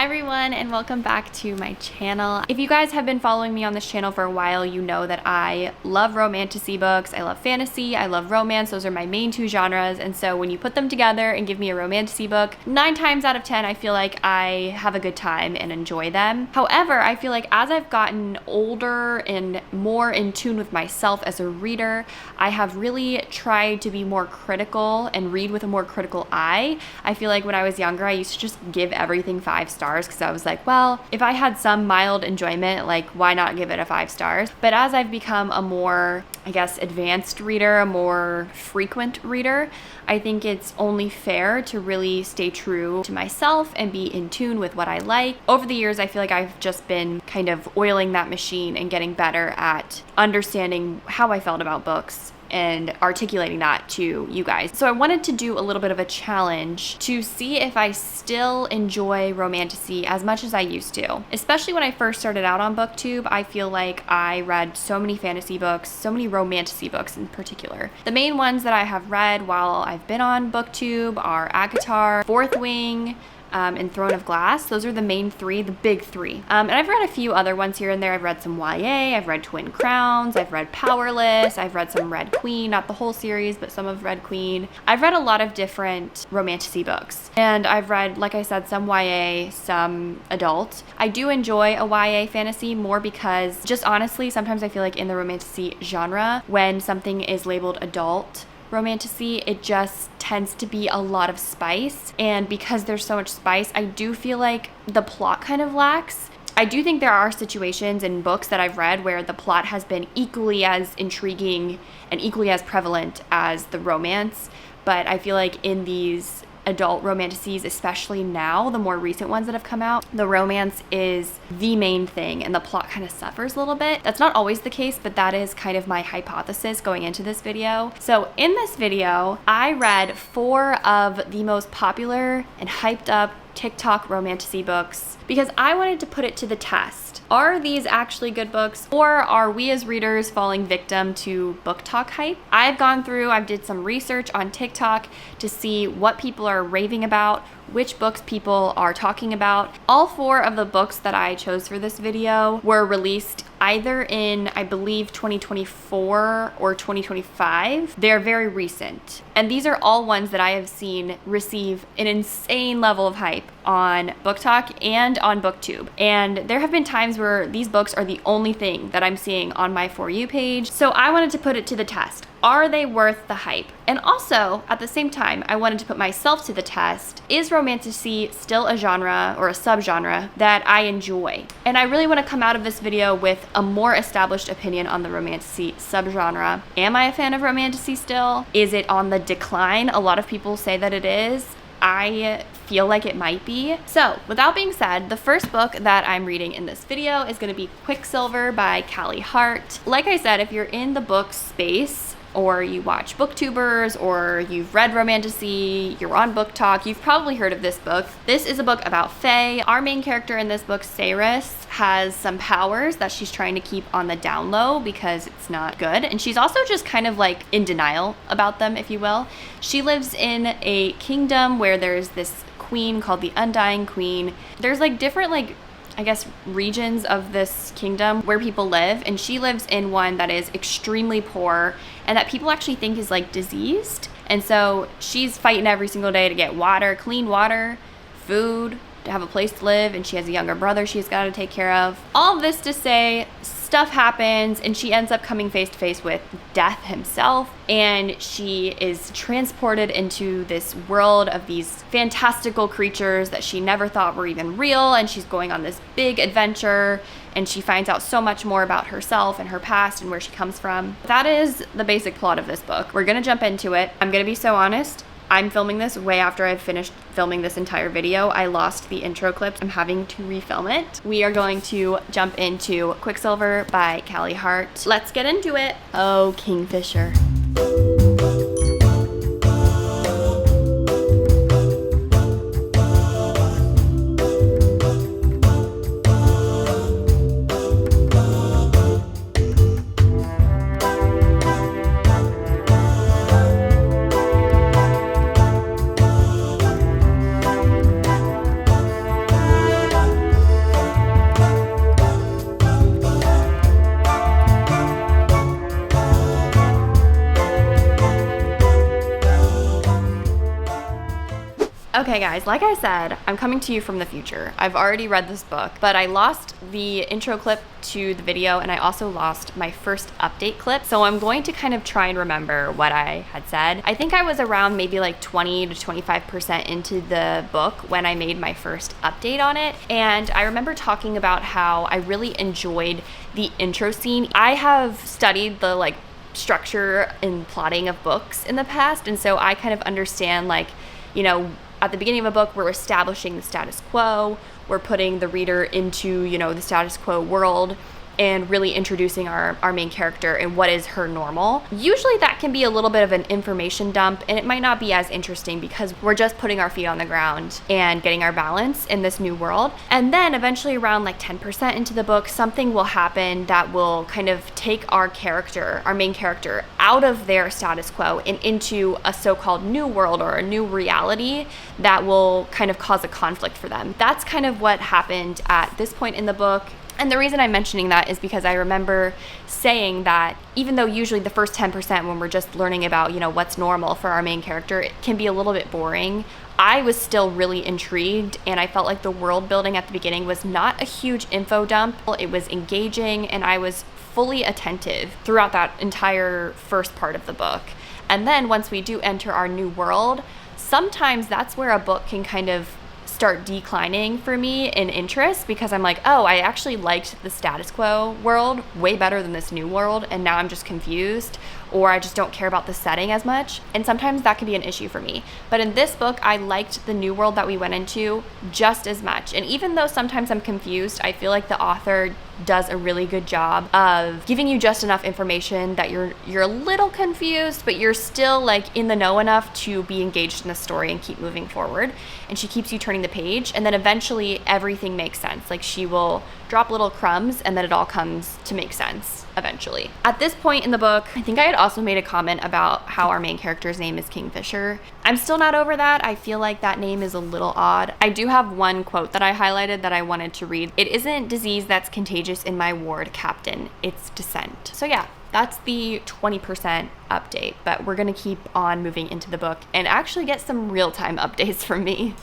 everyone, and welcome back to my channel. If you guys have been following me on this channel for a while, you know that I love romantasy books. I love fantasy, I love romance. Those are my main two genres, and so when you put them together and give me a romantasy book, 9 times out of 10 I feel like I have a good time and enjoy them. However, I feel like as I've gotten older and more in tune with myself as a reader, I have really tried to be more critical and read with a more critical eye. I feel like when I was younger, I used to just give everything 5 stars because I was like, well, if I had some mild enjoyment, like why not give it a 5 stars? But as I've become a more, I guess, advanced reader, a more frequent reader, I think it's only fair to really stay true to myself and be in tune with what I like. Over the years, I feel like I've just been kind of oiling that machine and getting better at understanding how I felt about books and articulating that to you guys. So I wanted to do a little bit of a challenge to see if I still enjoy romantasy as much as I used to. Especially when I first started out on BookTube, I feel like I read so many fantasy books, so many romantasy books in particular. The main ones that I have read while I've been on BookTube are Akatar, Fourth Wing, and Throne of Glass. Those are the main 3, the big 3. And I've read a few other ones here and there. I've read some YA, I've read Twin Crowns, I've read Powerless, I've read some Red Queen, not the whole series, but some of Red Queen. I've read a lot of different romantasy books. And I've read, like I said, some YA, some adult. I do enjoy a YA fantasy more because just honestly, sometimes I feel like in the romantasy genre, when something is labeled adult romantasy, it just tends to be a lot of spice, and because there's so much spice, I do feel like the plot kind of lacks. I do think there are situations in books that I've read where the plot has been equally as intriguing and equally as prevalent as the romance, but I feel like in these adult romantasies, especially now, the more recent ones that have come out, the romance is the main thing and the plot kind of suffers a little bit. That's not always the case, but that is kind of my hypothesis going into this video. So in this video, I read 4 of the most popular and hyped up TikTok romantasy books because I wanted to put it to the test. Are these actually good books, or are we as readers falling victim to BookTok hype? I've did some research on TikTok to see what people are raving about, which books people are talking about. All 4 of the books that I chose for this video were released either in, I believe, 2024 or 2025. They're very recent. And these are all ones that I have seen receive an insane level of hype on BookTok and on BookTube. And there have been times where these books are the only thing that I'm seeing on my For You page. So I wanted to put it to the test. Are they worth the hype? And also, at the same time, I wanted to put myself to the test. Is romantasy still a genre or a subgenre that I enjoy? And I really want to come out of this video with a more established opinion on the romantasy subgenre. Am I a fan of romantasy still? Is it on the decline? A lot of people say that it is. I feel like it might be. So, with that being said, the first book that I'm reading in this video is going to be Quicksilver by Callie Hart. Like I said, if you're in the book space, or you watch booktubers, or you've read romantasy, you're on BookTok, you've probably heard of this book. This is a book about fae. Our main character in this book, Saris, has some powers that she's trying to keep on the down low because it's not good. And she's also just kind of like in denial about them, if you will. She lives in a kingdom where there's this queen called the Undying Queen. There's like different I guess regions of this kingdom where people live, and she lives in one that is extremely poor and that people actually think is like diseased. And so she's fighting every single day to get water, clean water, food, to have a place to live, and she has a younger brother she's got to take care of. All of this to say, stuff happens and she ends up coming face to face with death himself, and she is transported into this world of these fantastical creatures that she never thought were even real, and she's going on this big adventure, and she finds out so much more about herself and her past and where she comes from. That is the basic plot of this book. We're gonna jump into it. I'm gonna be so honest, I'm filming this way after I've finished filming this entire video. I lost the intro clips. I'm having to refilm it. We are going to jump into Quicksilver by Callie Hart. Let's get into it. Oh, Kingfisher. Okay guys, like I said, I'm coming to you from the future. I've already read this book, but I lost the intro clip to the video and I also lost my first update clip. So I'm going to kind of try and remember what I had said. I think I was around maybe like 20 to 25% into the book when I made my first update on it. And I remember talking about how I really enjoyed the intro scene. I have studied the like structure and plotting of books in the past. And so I kind of understand like, you know, at the beginning of a book, we're establishing the status quo, we're putting the reader into, you know, the status quo world and really introducing our main character and what is her normal. Usually that can be a little bit of an information dump and it might not be as interesting because we're just putting our feet on the ground and getting our balance in this new world. And then eventually around like 10% into the book, something will happen that will kind of take our character, our main character, out of their status quo and into a so-called new world or a new reality that will kind of cause a conflict for them. That's kind of what happened at this point in the book. And the reason I'm mentioning that is because I remember saying that even though usually the first 10% when we're just learning about, you know, what's normal for our main character, it can be a little bit boring. I was still really intrigued and I felt like the world building at the beginning was not a huge info dump. It was engaging and I was fully attentive throughout that entire first part of the book. And then once we do enter our new world, sometimes that's where a book can kind of start declining for me in interest because I'm like, oh, I actually liked the status quo world way better than this new world and now I'm just confused or I just don't care about the setting as much. And sometimes that can be an issue for me. But in this book, I liked the new world that we went into just as much. And even though sometimes I'm confused, I feel like the author does a really good job of giving you just enough information that you're a little confused, but you're still like in the know enough to be engaged in the story and keep moving forward. And she keeps you turning the page and then eventually everything makes sense. Like she will drop little crumbs and then it all comes to make sense eventually. At this point in the book, I think I had also made a comment about how our main character's name is Kingfisher. I'm still not over that. I feel like that name is a little odd. I do have one quote that I highlighted that I wanted to read. It isn't disease that's contagious in my ward, Captain. It's descent. So yeah, that's the 20% update, but we're gonna keep on moving into the book and actually get some real-time updates from me.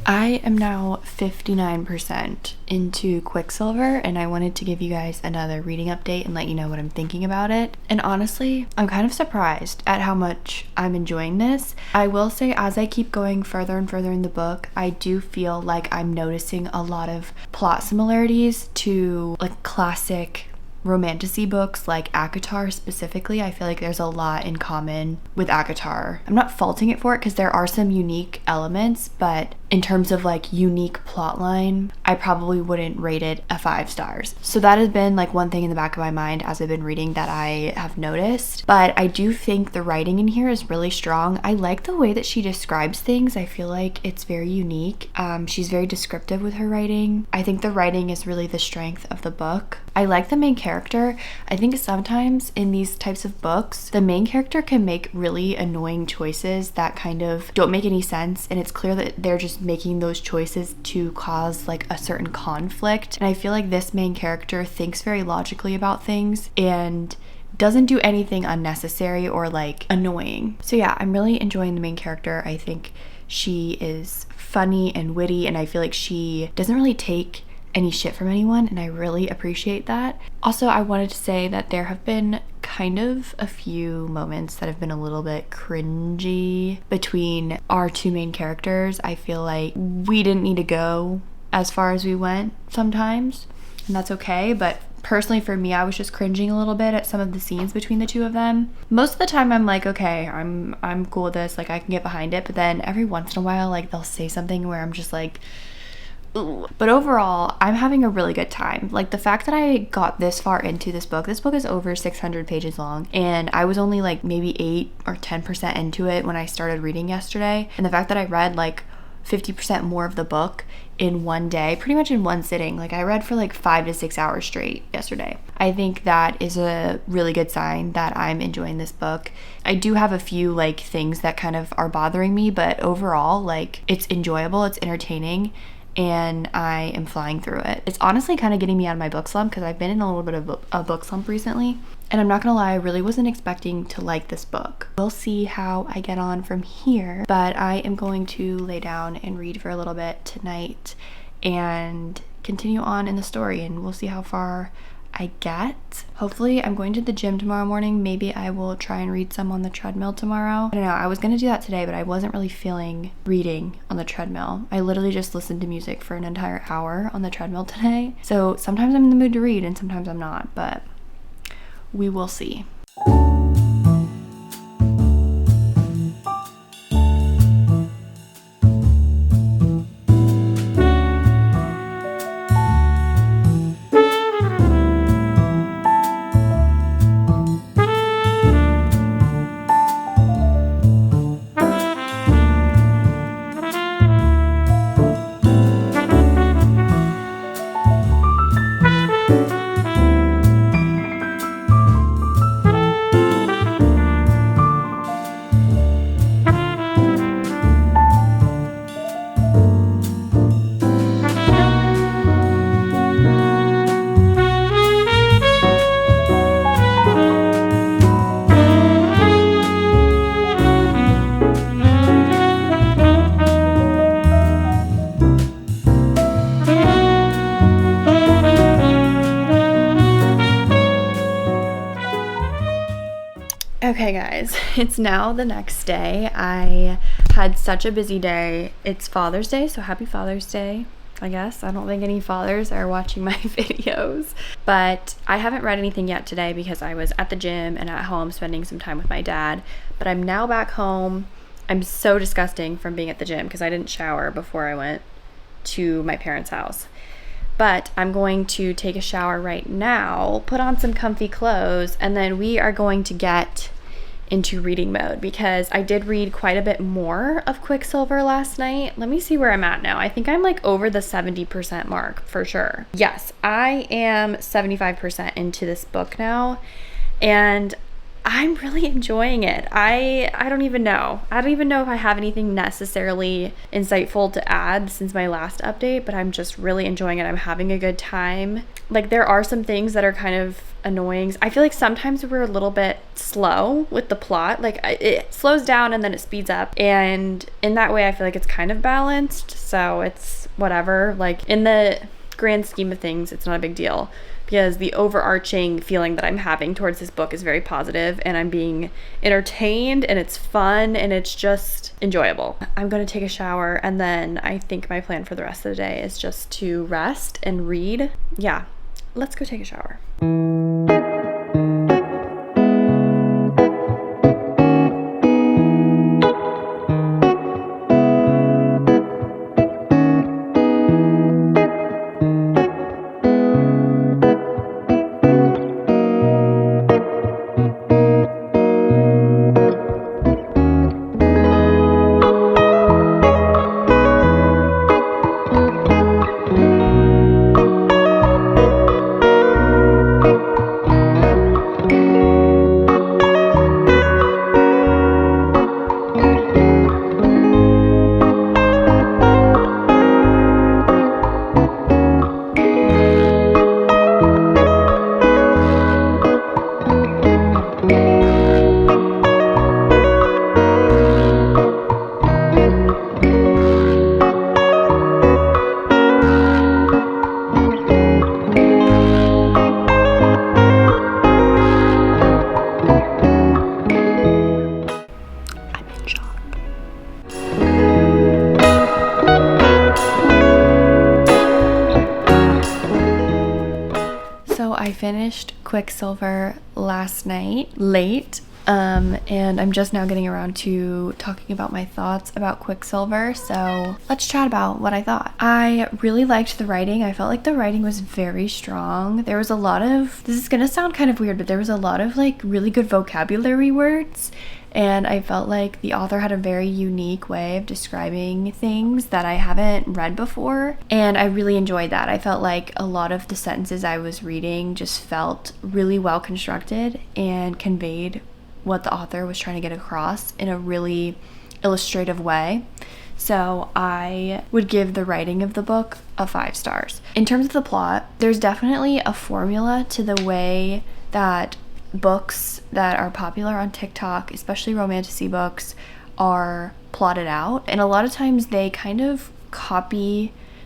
I am now 59% into Quicksilver and I wanted to give you guys another reading update and let you know what I'm thinking about it. And honestly, I'm kind of surprised at how much I'm enjoying this. I will say as I keep going further and further in the book, I do feel like I'm noticing a lot of plot similarities to like classic Romantasy books like ACOTAR specifically. I feel like there's a lot in common with ACOTAR. I'm not faulting it for it because there are some unique elements, but in terms of like unique plotline, I probably wouldn't rate it a 5 stars. So that has been like one thing in the back of my mind as I've been reading that I have noticed. But I do think the writing in here is really strong. I like the way that she describes things. I feel like it's very unique. She's very descriptive with her writing. I think the writing is really the strength of the book. I like the main character. I think sometimes in these types of books, the main character can make really annoying choices that kind of don't make any sense, and it's clear that they're just making those choices to cause like a certain conflict. And I feel like this main character thinks very logically about things and doesn't do anything unnecessary or like annoying. So yeah, I'm really enjoying the main character. I think she is funny and witty, and I feel like she doesn't really take any shit from anyone, and I really appreciate that. Also, I wanted to say that there have been kind of a few moments that have been a little bit cringy between our two main characters. I feel like we didn't need to go as far as we went sometimes, and that's okay, but personally for me, I was just cringing a little bit at some of the scenes between the two of them. Most of the time I'm like, okay, I'm cool with this, like I can get behind it, but then every once in a while like they'll say something where I'm just like, ooh. But overall, I'm having a really good time. Like the fact that I got this far into this book is over 600 pages long, and I was only like maybe 8 or 10% into it when I started reading yesterday. And the fact that I read like 50% more of the book in one day, pretty much in one sitting. Like I read for like 5 to 6 hours straight yesterday. I think that is a really good sign that I'm enjoying this book. I do have a few like things that kind of are bothering me, but overall, like it's enjoyable, it's entertaining, and I am flying through it. It's honestly kind of getting me out of my book slump because I've been in a little bit of a book slump recently. And I'm not gonna lie, I really wasn't expecting to like this book. We'll see how I get on from here, but I am going to lay down and read for a little bit tonight and continue on in the story, and we'll see how far I get. Hopefully I'm going to the gym tomorrow morning. Maybe I will try and read some on the treadmill tomorrow. I don't know, I was gonna do that today, but I wasn't really feeling reading on the treadmill. I literally just listened to music for an entire hour on the treadmill today. So sometimes I'm in the mood to read and sometimes I'm not, but we will see. Okay guys, it's now the next day. I had such a busy day. It's Father's Day, so happy Father's Day, I guess. I don't think any fathers are watching my videos, but I haven't read anything yet today because I was at the gym and at home spending some time with my dad. But I'm now back home. I'm so disgusting from being at the gym because I didn't shower before I went to my parents' house. But I'm going to take a shower right now, put on some comfy clothes, and then we are going to get into reading mode because I did read quite a bit more of Quicksilver last night. Let me see where I'm at now. I think I'm like over the 70% mark for sure. Yes, I am 75% into this book now, and I'm really enjoying it. I don't even know. I don't even know if I have anything necessarily insightful to add since my last update, but I'm just really enjoying it. I'm having a good time. Like there are some things that are kind of annoying. I feel like sometimes we're a little bit slow with the plot. Like it slows down and then it speeds up. And in that way, I feel like it's kind of balanced. So it's whatever. Like in the grand scheme of things, it's not a big deal, because the overarching feeling that I'm having towards this book is very positive, and I'm being entertained, and it's fun, and it's just enjoyable. I'm going to take a shower, and then I think my plan for the rest of the day is just to rest and read. Yeah, let's go take a shower. Finished Quicksilver last night late, and I'm just now getting around to talking about my thoughts about Quicksilver, so let's chat about what I thought. I really liked the writing. I felt like the writing was very strong. There was a lot of, this is gonna sound kind of weird, but there was a lot of like really good vocabulary words, And I felt like the author had a very unique way of describing things that I haven't read before. And I really enjoyed that. I felt like a lot of the sentences I was reading just felt really well constructed and conveyed what the author was trying to get across in a really illustrative way. So I would give the writing of the book a 5 stars. In terms of the plot, there's definitely a formula to the way that books that are popular on TikTok, especially romantasy books, are plotted out. And a lot of times they kind of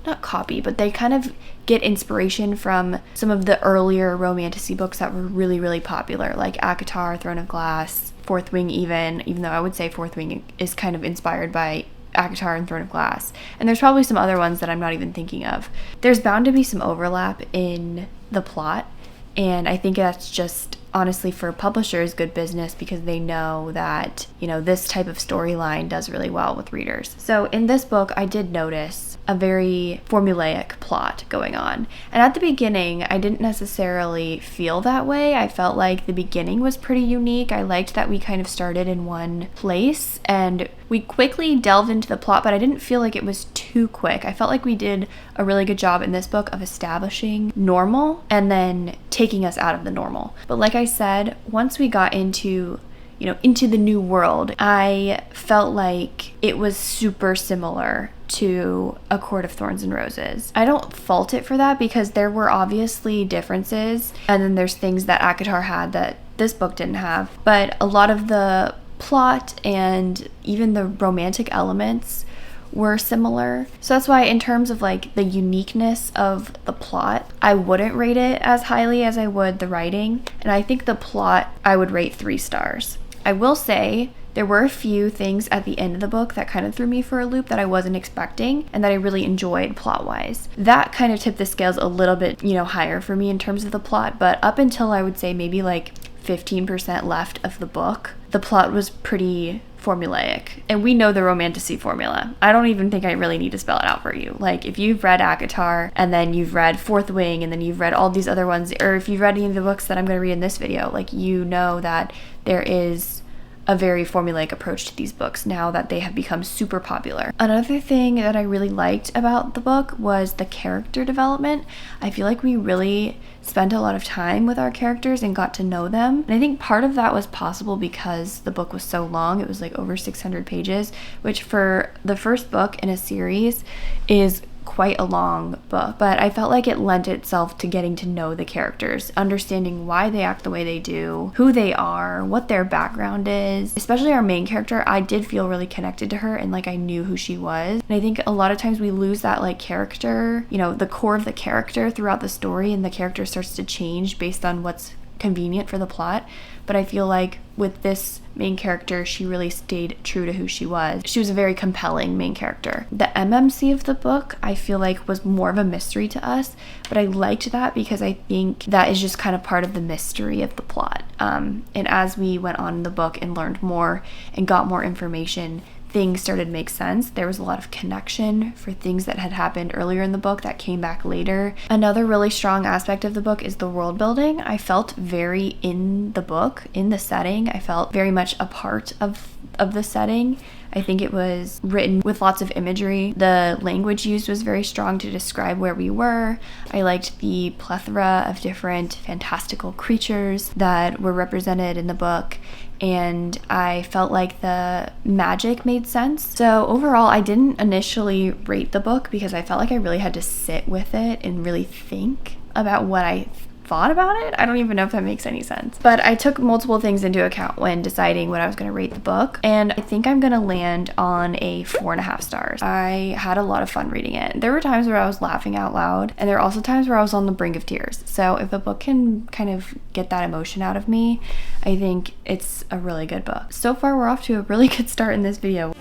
but they kind of get inspiration from some of the earlier romantasy books that were really, really popular, like ACOTAR, Throne of Glass, Fourth Wing even though I would say Fourth Wing is kind of inspired by ACOTAR and Throne of Glass. And there's probably some other ones that I'm not even thinking of. There's bound to be some overlap in the plot, and I think that's just honestly for publishers good business because they know that, you know, this type of storyline does really well with readers. So in this book, I did notice a very formulaic plot going on. And at the beginning, I didn't necessarily feel that way. I felt like the beginning was pretty unique. I liked that we kind of started in one place and we quickly delved into the plot, but I didn't feel like it was too quick. I felt like we did a really good job in this book of establishing normal and then taking us out of the normal. But like I said, once we got into the new world, I felt like it was super similar to A Court of Thorns and Roses. I don't fault it for that because there were obviously differences, and then there's things that ACOTAR had that this book didn't have. But a lot of the plot and even the romantic elements were similar. So that's why in terms of like the uniqueness of the plot, I wouldn't rate it as highly as I would the writing. And I think the plot I would rate 3 stars. I will say there were a few things at the end of the book that kind of threw me for a loop that I wasn't expecting and that I really enjoyed plot-wise. That kind of tipped the scales a little bit, higher for me in terms of the plot, but up until I would say maybe like 15% left of the book, the plot was pretty formulaic. And we know the Romantasy formula. I don't even think I really need to spell it out for you. Like, if you've read ACOTAR, and then you've read Fourth Wing, and then you've read all these other ones, or if you've read any of the books that I'm going to read in this video, like, you know that there is a very formulaic approach to these books now that they have become super popular. Another thing that I really liked about the book was the character development. I feel like we really spent a lot of time with our characters and got to know them. And I think part of that was possible because the book was so long. It was like over 600 pages, which for the first book in a series is quite a long book, but I felt like it lent itself to getting to know the characters, understanding why they act the way they do, who they are, what their background is. Especially our main character, I did feel really connected to her and like I knew who she was. And I think a lot of times we lose that like character, the core of the character throughout the story, and the character starts to change based on what's convenient for the plot. But I feel like with this main character, she really stayed true to who she was. She was a very compelling main character. The MMC of the book, I feel like, was more of a mystery to us, but I liked that because I think that is just kind of part of the mystery of the plot. And as we went on in the book and learned more and got more information, things started to make sense. There was a lot of connection for things that had happened earlier in the book that came back later. Another really strong aspect of the book is the world building. I felt very in the book, in the setting. I felt very much a part of the setting. I think it was written with lots of imagery. The language used was very strong to describe where we were. I liked the plethora of different fantastical creatures that were represented in the book, and I felt like the magic made sense. So overall, I didn't initially rate the book because I felt like I really had to sit with it and really think about what I thought about it. I don't even know if that makes any sense. But I took multiple things into account when deciding what I was going to rate the book, and I think I'm going to land on a 4.5 stars. I had a lot of fun reading it. There were times where I was laughing out loud, and there were also times where I was on the brink of tears. So if a book can kind of get that emotion out of me, I think it's a really good book. So far, we're off to a really good start in this video.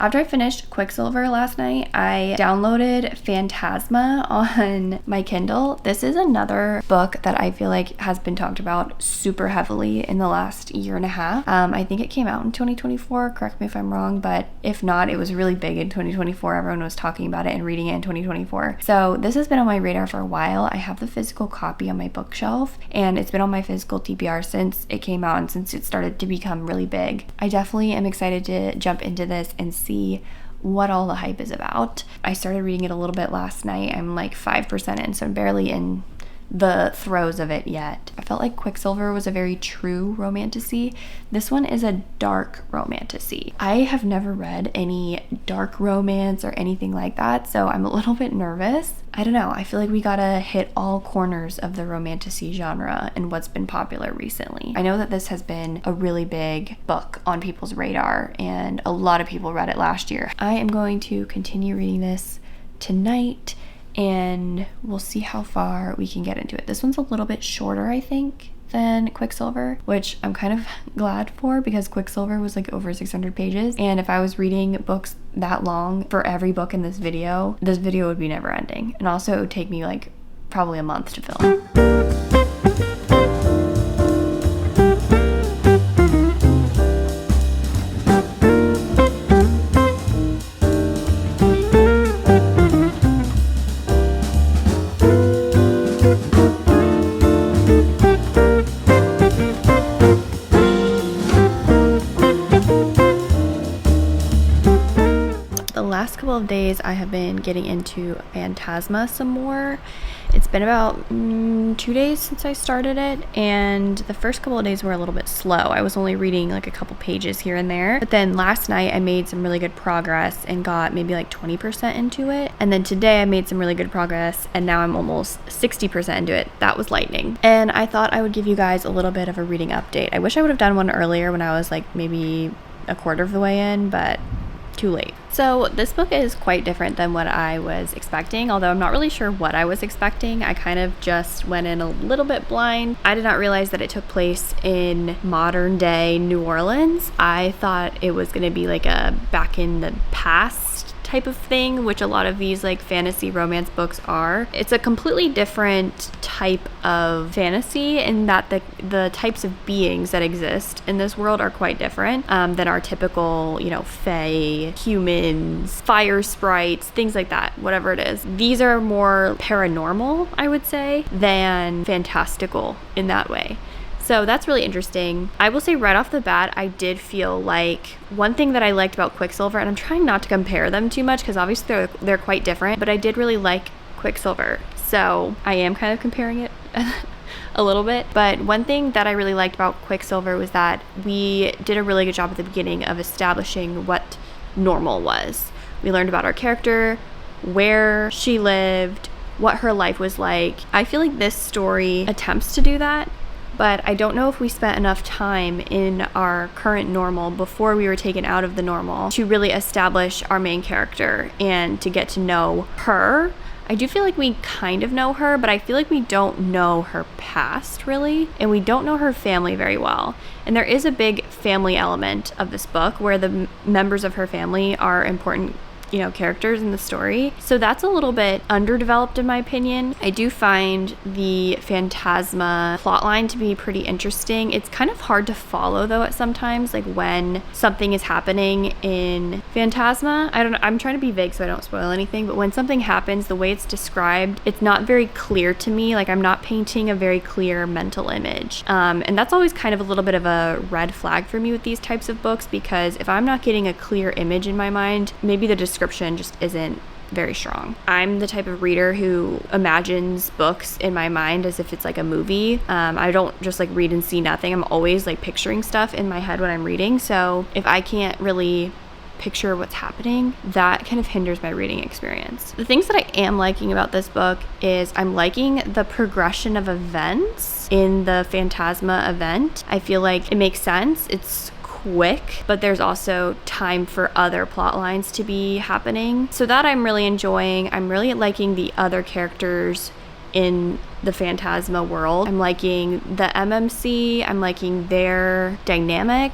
After I finished Quicksilver last night, I downloaded Phantasma on my Kindle. This is another book that I feel like has been talked about super heavily in the last year and a half. I think it came out in 2024, correct me if I'm wrong, but if not, it was really big in 2024. Everyone was talking about it and reading it in 2024. So this has been on my radar for a while. I have the physical copy on my bookshelf, and it's been on my physical TBR since it came out and since it started to become really big. I definitely am excited to jump into this and see what all the hype is about. I started reading it a little bit last night. I'm like 5% in, so I'm barely in the throes of it yet. I felt like Quicksilver was a very true romantasy. This one is a dark romantasy. I have never read any dark romance or anything like that, so I'm a little bit nervous. I don't know, I feel like we gotta hit all corners of the romantasy genre and what's been popular recently. I know that this has been a really big book on people's radar, and a lot of people read it last year. I am going to continue reading this tonight, and we'll see how far we can get into it. This one's a little bit shorter, I think, than Quicksilver, which I'm kind of glad for, because Quicksilver was like over 600 pages, and if I was reading books that long for every book in this video would be never ending, and also it would take me like probably a month to film. Couple of days I have been getting into Phantasma some more. It's been about 2 days since I started it, and the first couple of days were a little bit slow. I was only reading like a couple pages here and there, but then last night I made some really good progress and got maybe like 20% into it, and then today I made some really good progress and now I'm almost 60% into it. That was lightning. And I thought I would give you guys a little bit of a reading update. I wish I would have done one earlier when I was like maybe a quarter of the way in, but too late. So this book is quite different than what I was expecting, although I'm not really sure what I was expecting. I kind of just went in a little bit blind. I did not realize that it took place in modern day New Orleans. I thought it was going to be like a back in the past type of thing, which a lot of these like fantasy romance books are. It's a completely different type of fantasy in that the types of beings that exist in this world are quite different than our typical, you know, fae, humans, fire sprites, things like that, whatever it is. These are more paranormal, I would say, than fantastical in that way. So that's really interesting. I will say right off the bat, I did feel like one thing that I liked about Quicksilver, and I'm trying not to compare them too much because obviously they're quite different, but I did really like Quicksilver. So I am kind of comparing it a little bit. But one thing that I really liked about Quicksilver was that we did a really good job at the beginning of establishing what normal was. We learned about our character, where she lived, what her life was like. I feel like this story attempts to do that, but I don't know if we spent enough time in our current normal before we were taken out of the normal to really establish our main character and to get to know her. I do feel like we kind of know her, but I feel like we don't know her past really, and we don't know her family very well. And there is a big family element of this book where the members of her family are important, you know, characters in the story. So that's a little bit underdeveloped in my opinion. I do find the Phantasma plotline to be pretty interesting. It's kind of hard to follow though at sometimes, like when something is happening in Phantasma. I'm trying to be vague so I don't spoil anything, but when something happens, the way it's described, it's not very clear to me. Like I'm not painting a very clear mental image. And that's always kind of a little bit of a red flag for me with these types of books, because if I'm not getting a clear image in my mind, maybe the description just isn't very strong. I'm the type of reader who imagines books in my mind as if it's like a movie. I don't just like read and see nothing. I'm always like picturing stuff in my head when I'm reading. So if I can't really picture what's happening, that kind of hinders my reading experience. The things that I am liking about this book is I'm liking the progression of events in the Phantasma event. I feel like it makes sense. It's quick, but there's also time for other plot lines to be happening. So that I'm really enjoying. I'm really liking the other characters in the Phantasma world. I'm liking the MMC. I'm liking their dynamic.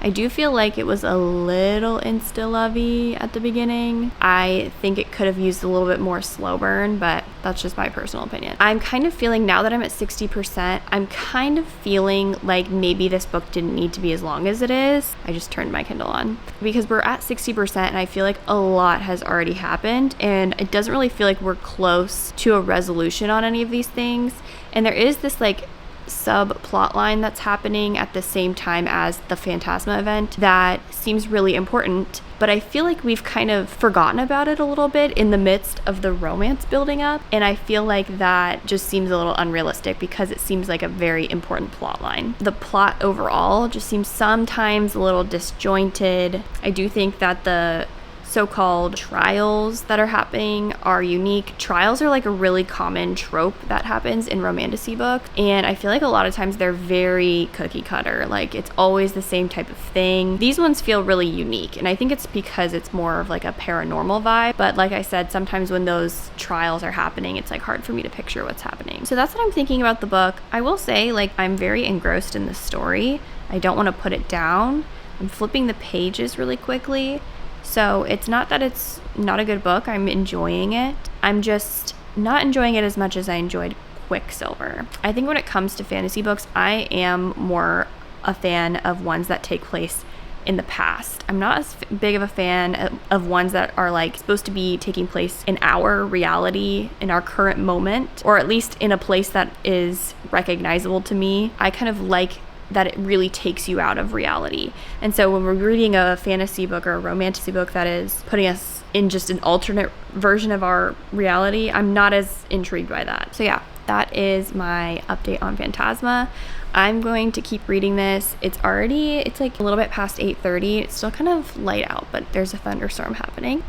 I do feel like it was a little insta-lovey at the beginning. I think it could have used a little bit more slow burn, but that's just my personal opinion. I'm kind of feeling, now that I'm at 60%, I'm kind of feeling like maybe this book didn't need to be as long as it is. I just turned my Kindle on because we're at 60% and I feel like a lot has already happened and it doesn't really feel like we're close to a resolution on any of these things. And there is this like subplot line that's happening at the same time as the Phantasma event that seems really important, but I feel like we've kind of forgotten about it a little bit in the midst of the romance building up, and I feel like that just seems a little unrealistic because it seems like a very important plot line. The plot overall just seems sometimes a little disjointed. I do think that the so-called trials that are happening are unique. Trials are like a really common trope that happens in Romantasy books, and I feel like a lot of times they're very cookie cutter. Like it's always the same type of thing. These ones feel really unique, and I think it's because it's more of like a paranormal vibe. But like I said, sometimes when those trials are happening, it's like hard for me to picture what's happening. So that's what I'm thinking about the book. I will say, like, I'm very engrossed in the story. I don't want to put it down. I'm flipping the pages really quickly. So it's not that it's not a good book. I'm enjoying it. I'm just not enjoying it as much as I enjoyed Quicksilver. I think when it comes to fantasy books, I am more a fan of ones that take place in the past. I'm not as big of a fan of ones that are like supposed to be taking place in our reality, in our current moment, or at least in a place that is recognizable to me. I kind of like that it really takes you out of reality. And so when we're reading a fantasy book or a romantasy book that is putting us in just an alternate version of our reality, I'm not as intrigued by that. So yeah, that is my update on Phantasma. I'm going to keep reading this. It's like a little bit past 8:30. It's still kind of light out, but there's a thunderstorm happening.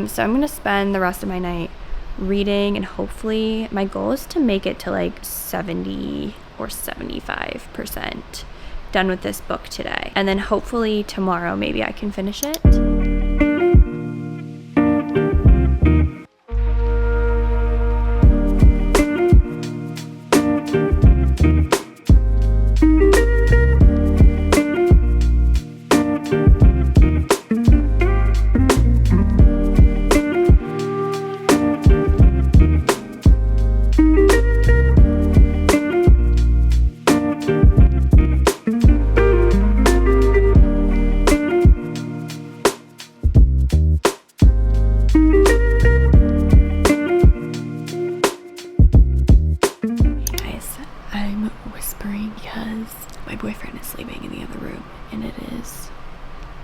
So I'm gonna spend the rest of my night reading, and hopefully my goal is to make it to like 70 or 75% done with this book today, and then hopefully tomorrow maybe I can finish it.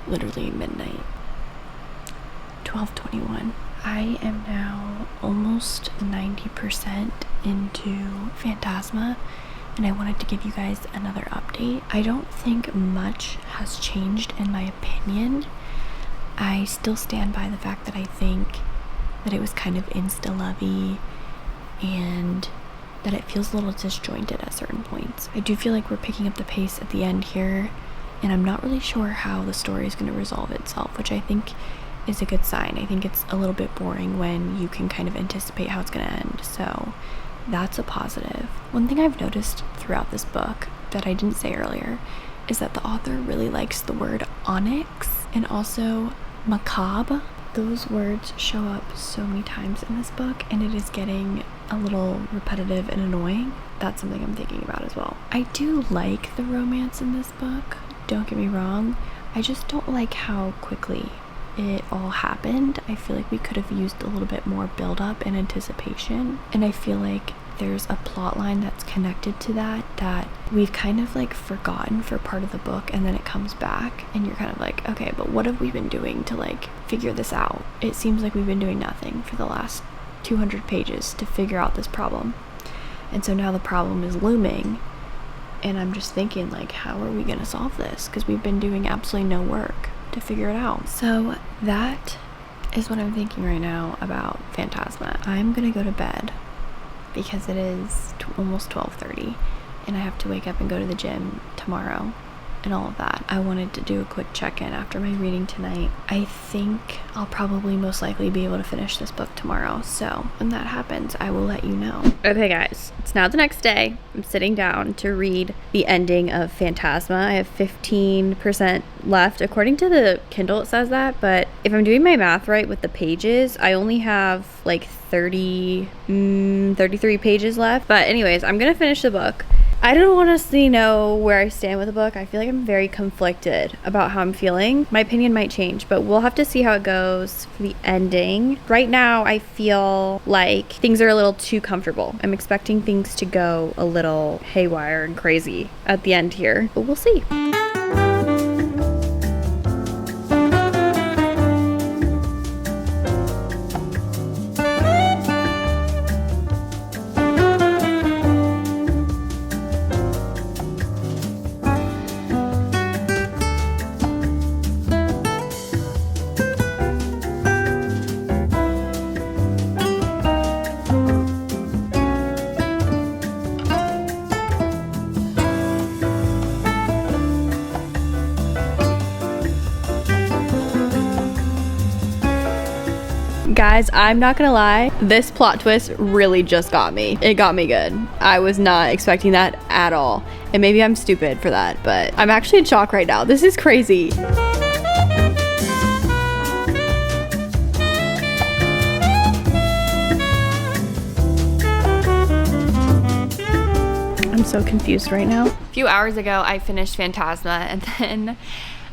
Literally midnight, 12:21. I am now almost 90% into Phantasma, and I wanted to give you guys another update. I don't think much has changed in my opinion. I still stand by the fact that I think that it was kind of insta-lovey and that it feels a little disjointed at certain points. I do feel like we're picking up the pace at the end here, and I'm not really sure how the story is going to resolve itself, which I think is a good sign. I think it's a little bit boring when you can kind of anticipate how it's going to end, so that's a positive. One thing I've noticed throughout this book that I didn't say earlier is that the author really likes the word onyx and also macabre. Those words show up so many times in this book, and it is getting a little repetitive and annoying. That's something I'm thinking about as well. I do like the romance in this book, don't get me wrong. I just don't like how quickly it all happened. I feel like we could have used a little bit more build-up and anticipation, and I feel like there's a plot line that's connected to that we've kind of like forgotten for part of the book, and then it comes back and you're kind of like, okay, but what have we been doing to like figure this out? It seems like we've been doing nothing for the last 200 pages to figure out this problem, and so now the problem is looming, and I'm just thinking, like, how are we gonna solve this? Because we've been doing absolutely no work to figure it out. So that is what I'm thinking right now about Phantasma. I'm gonna go to bed because it is almost 12:30 and I have to wake up and go to the gym tomorrow. and all of that. I wanted to do a quick check-in after my reading tonight. I think I'll probably most likely be able to finish this book tomorrow, so when that happens, I will let you know. Okay guys, it's now the next day. I'm sitting down to read the ending of Phantasma. I have 15% left. According to the Kindle, it says that, but if I'm doing my math right with the pages, I only have like 33 pages left. But anyways, I'm gonna finish the book. I don't honestly know where I stand with the book. I feel like I'm very conflicted about how I'm feeling. My opinion might change, but we'll have to see how it goes for the ending. Right now, I feel like things are a little too comfortable. I'm expecting things to go a little haywire and crazy at the end here, but we'll see. Guys, I'm not gonna lie, this plot twist really just got me. It got me good. I was not expecting that at all. And maybe I'm stupid for that, but I'm actually in shock right now. This is crazy. I'm so confused right now. A few hours ago, I finished Phantasma and then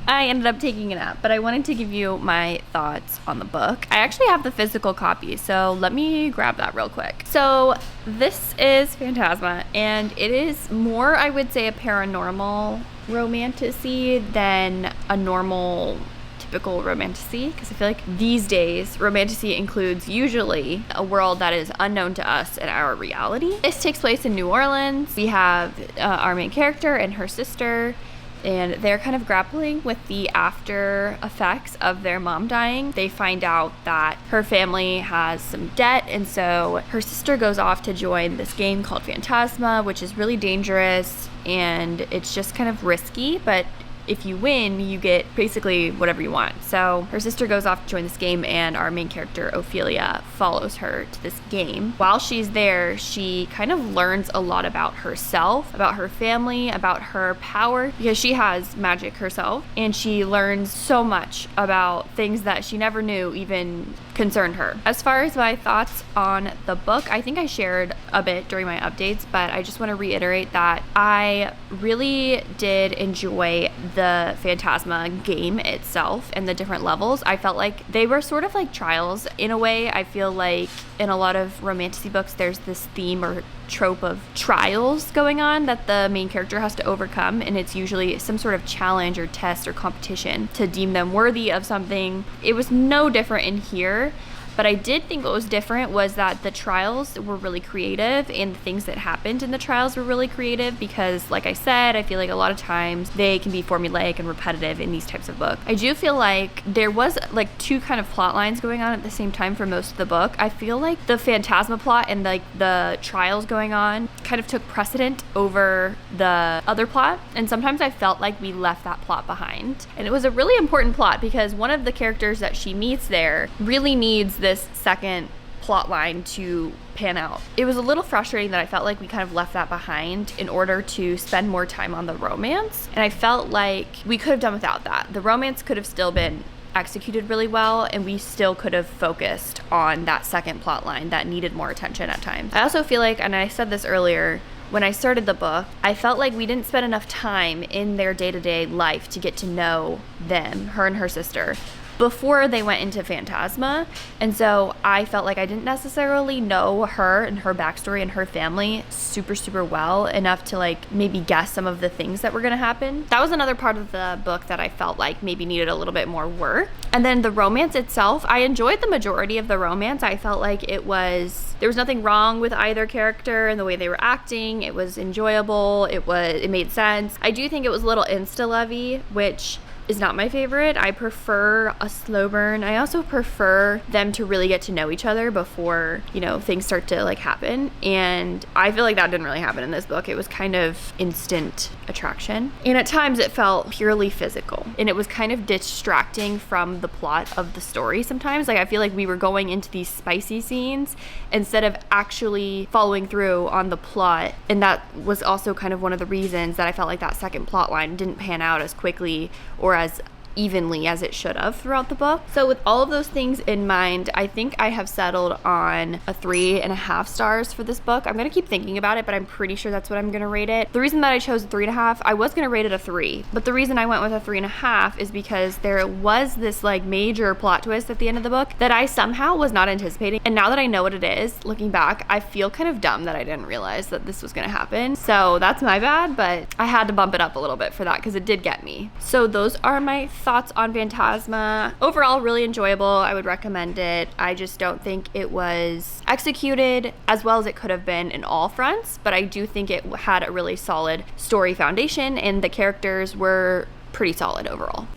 I ended up taking a nap, but I wanted to give you my thoughts on the book. I actually have the physical copy, so let me grab that real quick. So this is Phantasma, and it is more, I would say, a paranormal romantasy than a normal typical romantasy, because I feel like these days romantasy includes usually a world that is unknown to us in our reality. This takes place in New Orleans. We have our main character and her sister, and they're kind of grappling with the after effects of their mom dying. They find out that her family has some debt, and so her sister goes off to join this game called Phantasma, which is really dangerous, and it's just kind of risky, but if you win, you get basically whatever you want. So her sister goes off to join this game, and our main character, Ophelia, follows her to this game. While she's there, she kind of learns a lot about herself, about her family, about her power, because she has magic herself, and she learns so much about things that she never knew even concerned her. As far as my thoughts on the book, I think I shared a bit during my updates, but I just want to reiterate that I really did enjoy the Phantasma game itself and the different levels. I felt like they were sort of like trials in a way. I feel like in a lot of romantasy books, there's this theme or trope of trials going on that the main character has to overcome, and it's usually some sort of challenge or test or competition to deem them worthy of something. It was no different in here, but I did think what was different was that the trials were really creative, and the things that happened in the trials were really creative, because like I said, I feel like a lot of times they can be formulaic and repetitive in these types of books. I do feel like there was like two kind of plot lines going on at the same time for most of the book. I feel like the Phantasma plot and like the trials going on kind of took precedent over the other plot, and sometimes I felt like we left that plot behind. And it was a really important plot because one of the characters that she meets there really needs this second plot line to pan out. It was a little frustrating that I felt like we kind of left that behind in order to spend more time on the romance, and I felt like we could have done without that. The romance could have still been executed really well, and we still could have focused on that second plot line that needed more attention at times. I also feel like, and I said this earlier, when I started the book, I felt like we didn't spend enough time in their day-to-day life to get to know them, her and her sister, before they went into Phantasma. And so I felt like I didn't necessarily know her and her backstory and her family super well enough to like maybe guess some of the things that were going to happen. That was another part of the book that I felt like maybe needed a little bit more work. And then the romance itself, I enjoyed the majority of the romance. I felt like there was nothing wrong with either character and the way they were acting. It was enjoyable. It made sense. I do think it was a little insta-lovey, which is not my favorite. I prefer a slow burn. I also prefer them to really get to know each other before, you know, things start to like happen. And I feel like that didn't really happen in this book. It was kind of instant attraction. And at times it felt purely physical. And it was kind of distracting from the plot of the story sometimes. Like I feel like we were going into these spicy scenes instead of actually following through on the plot. And that was also kind of one of the reasons that I felt like that second plot line didn't pan out as quickly or as evenly as it should have throughout the book. So with all of those things in mind, I think I have settled on a 3.5 stars for this book. I'm gonna keep thinking about it, but I'm pretty sure that's what I'm gonna rate it. The reason that I chose a 3.5, I was gonna rate it a 3, but the reason I went with a 3.5 is because there was this like major plot twist at the end of the book that I somehow was not anticipating. And now that I know what it is, looking back, I feel kind of dumb that I didn't realize that this was gonna happen. So that's my bad, but I had to bump it up a little bit for that because it did get me. So those are my thoughts on Phantasma. Overall, really enjoyable. I would recommend it. I just don't think it was executed as well as it could have been in all fronts, but I do think it had a really solid story foundation and the characters were pretty solid overall.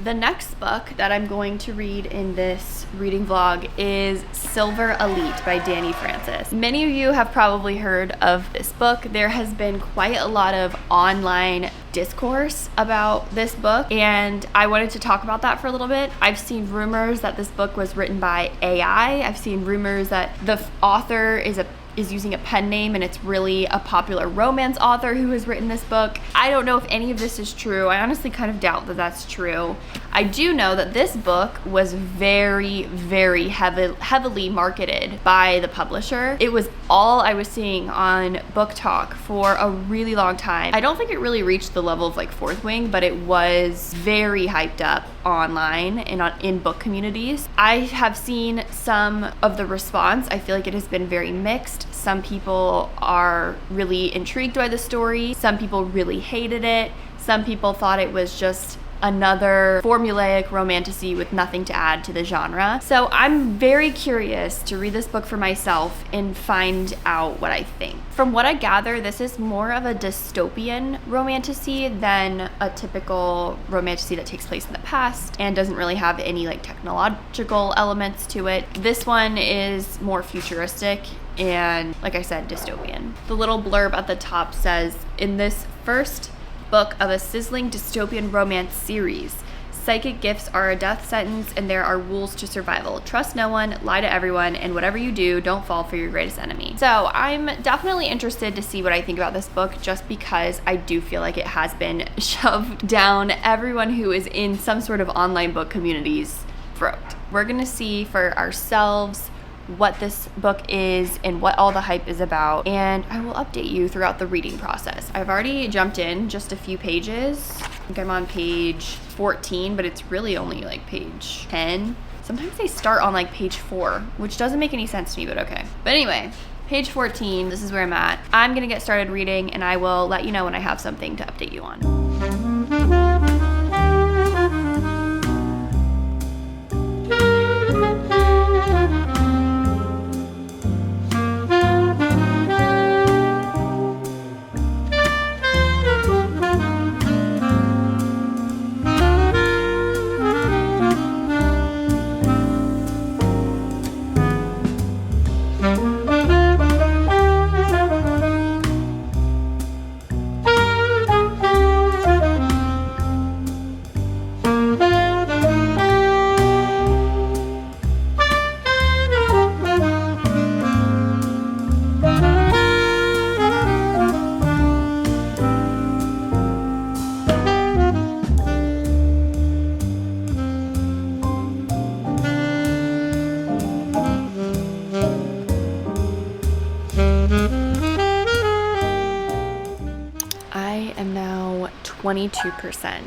The next book that I'm going to read in this reading vlog is Quicksilver Elite by Dani Francis. Many of you have probably heard of this book. There has been quite a lot of online discourse about this book, and I wanted to talk about that for a little bit. I've seen rumors that this book was written by AI. I've seen rumors that the author is using a pen name and it's really a popular romance author who has written this book. I don't know if any of this is true. I honestly kind of doubt that that's true. I do know that this book was very, very heavily marketed by the publisher. It was all I was seeing on BookTok for a really long time. I don't think it really reached the level of like Fourth Wing, but it was very hyped up online and in book communities. I have seen some of the response. I feel like it has been very mixed. Some people are really intrigued by the story. Some people really hated it. Some people thought it was just another formulaic romantasy with nothing to add to the genre. So I'm very curious to read this book for myself and find out what I think. From what I gather, this is more of a dystopian romantasy than a typical romantasy that takes place in the past and doesn't really have any like technological elements to it. This one is more futuristic and, like I said, dystopian. The little blurb at the top says, in this first book of a sizzling dystopian romance series, psychic gifts are a death sentence and there are rules to survival. Trust no one, lie to everyone, and whatever you do, don't fall for your greatest enemy. So I'm definitely interested to see what I think about this book, just because I do feel like it has been shoved down everyone who is in some sort of online book community's throat. We're gonna see for ourselves what this book is and what all the hype is about, and I will update you throughout the reading process. I've already jumped in just a few pages. I think I'm on page 14, but it's really only like page 10. Sometimes they start on like page 4, which doesn't make any sense to me, but okay. But anyway, page 14, this is where I'm at. I'm gonna get started reading and I will let you know when I have something to update you on. I am now 22%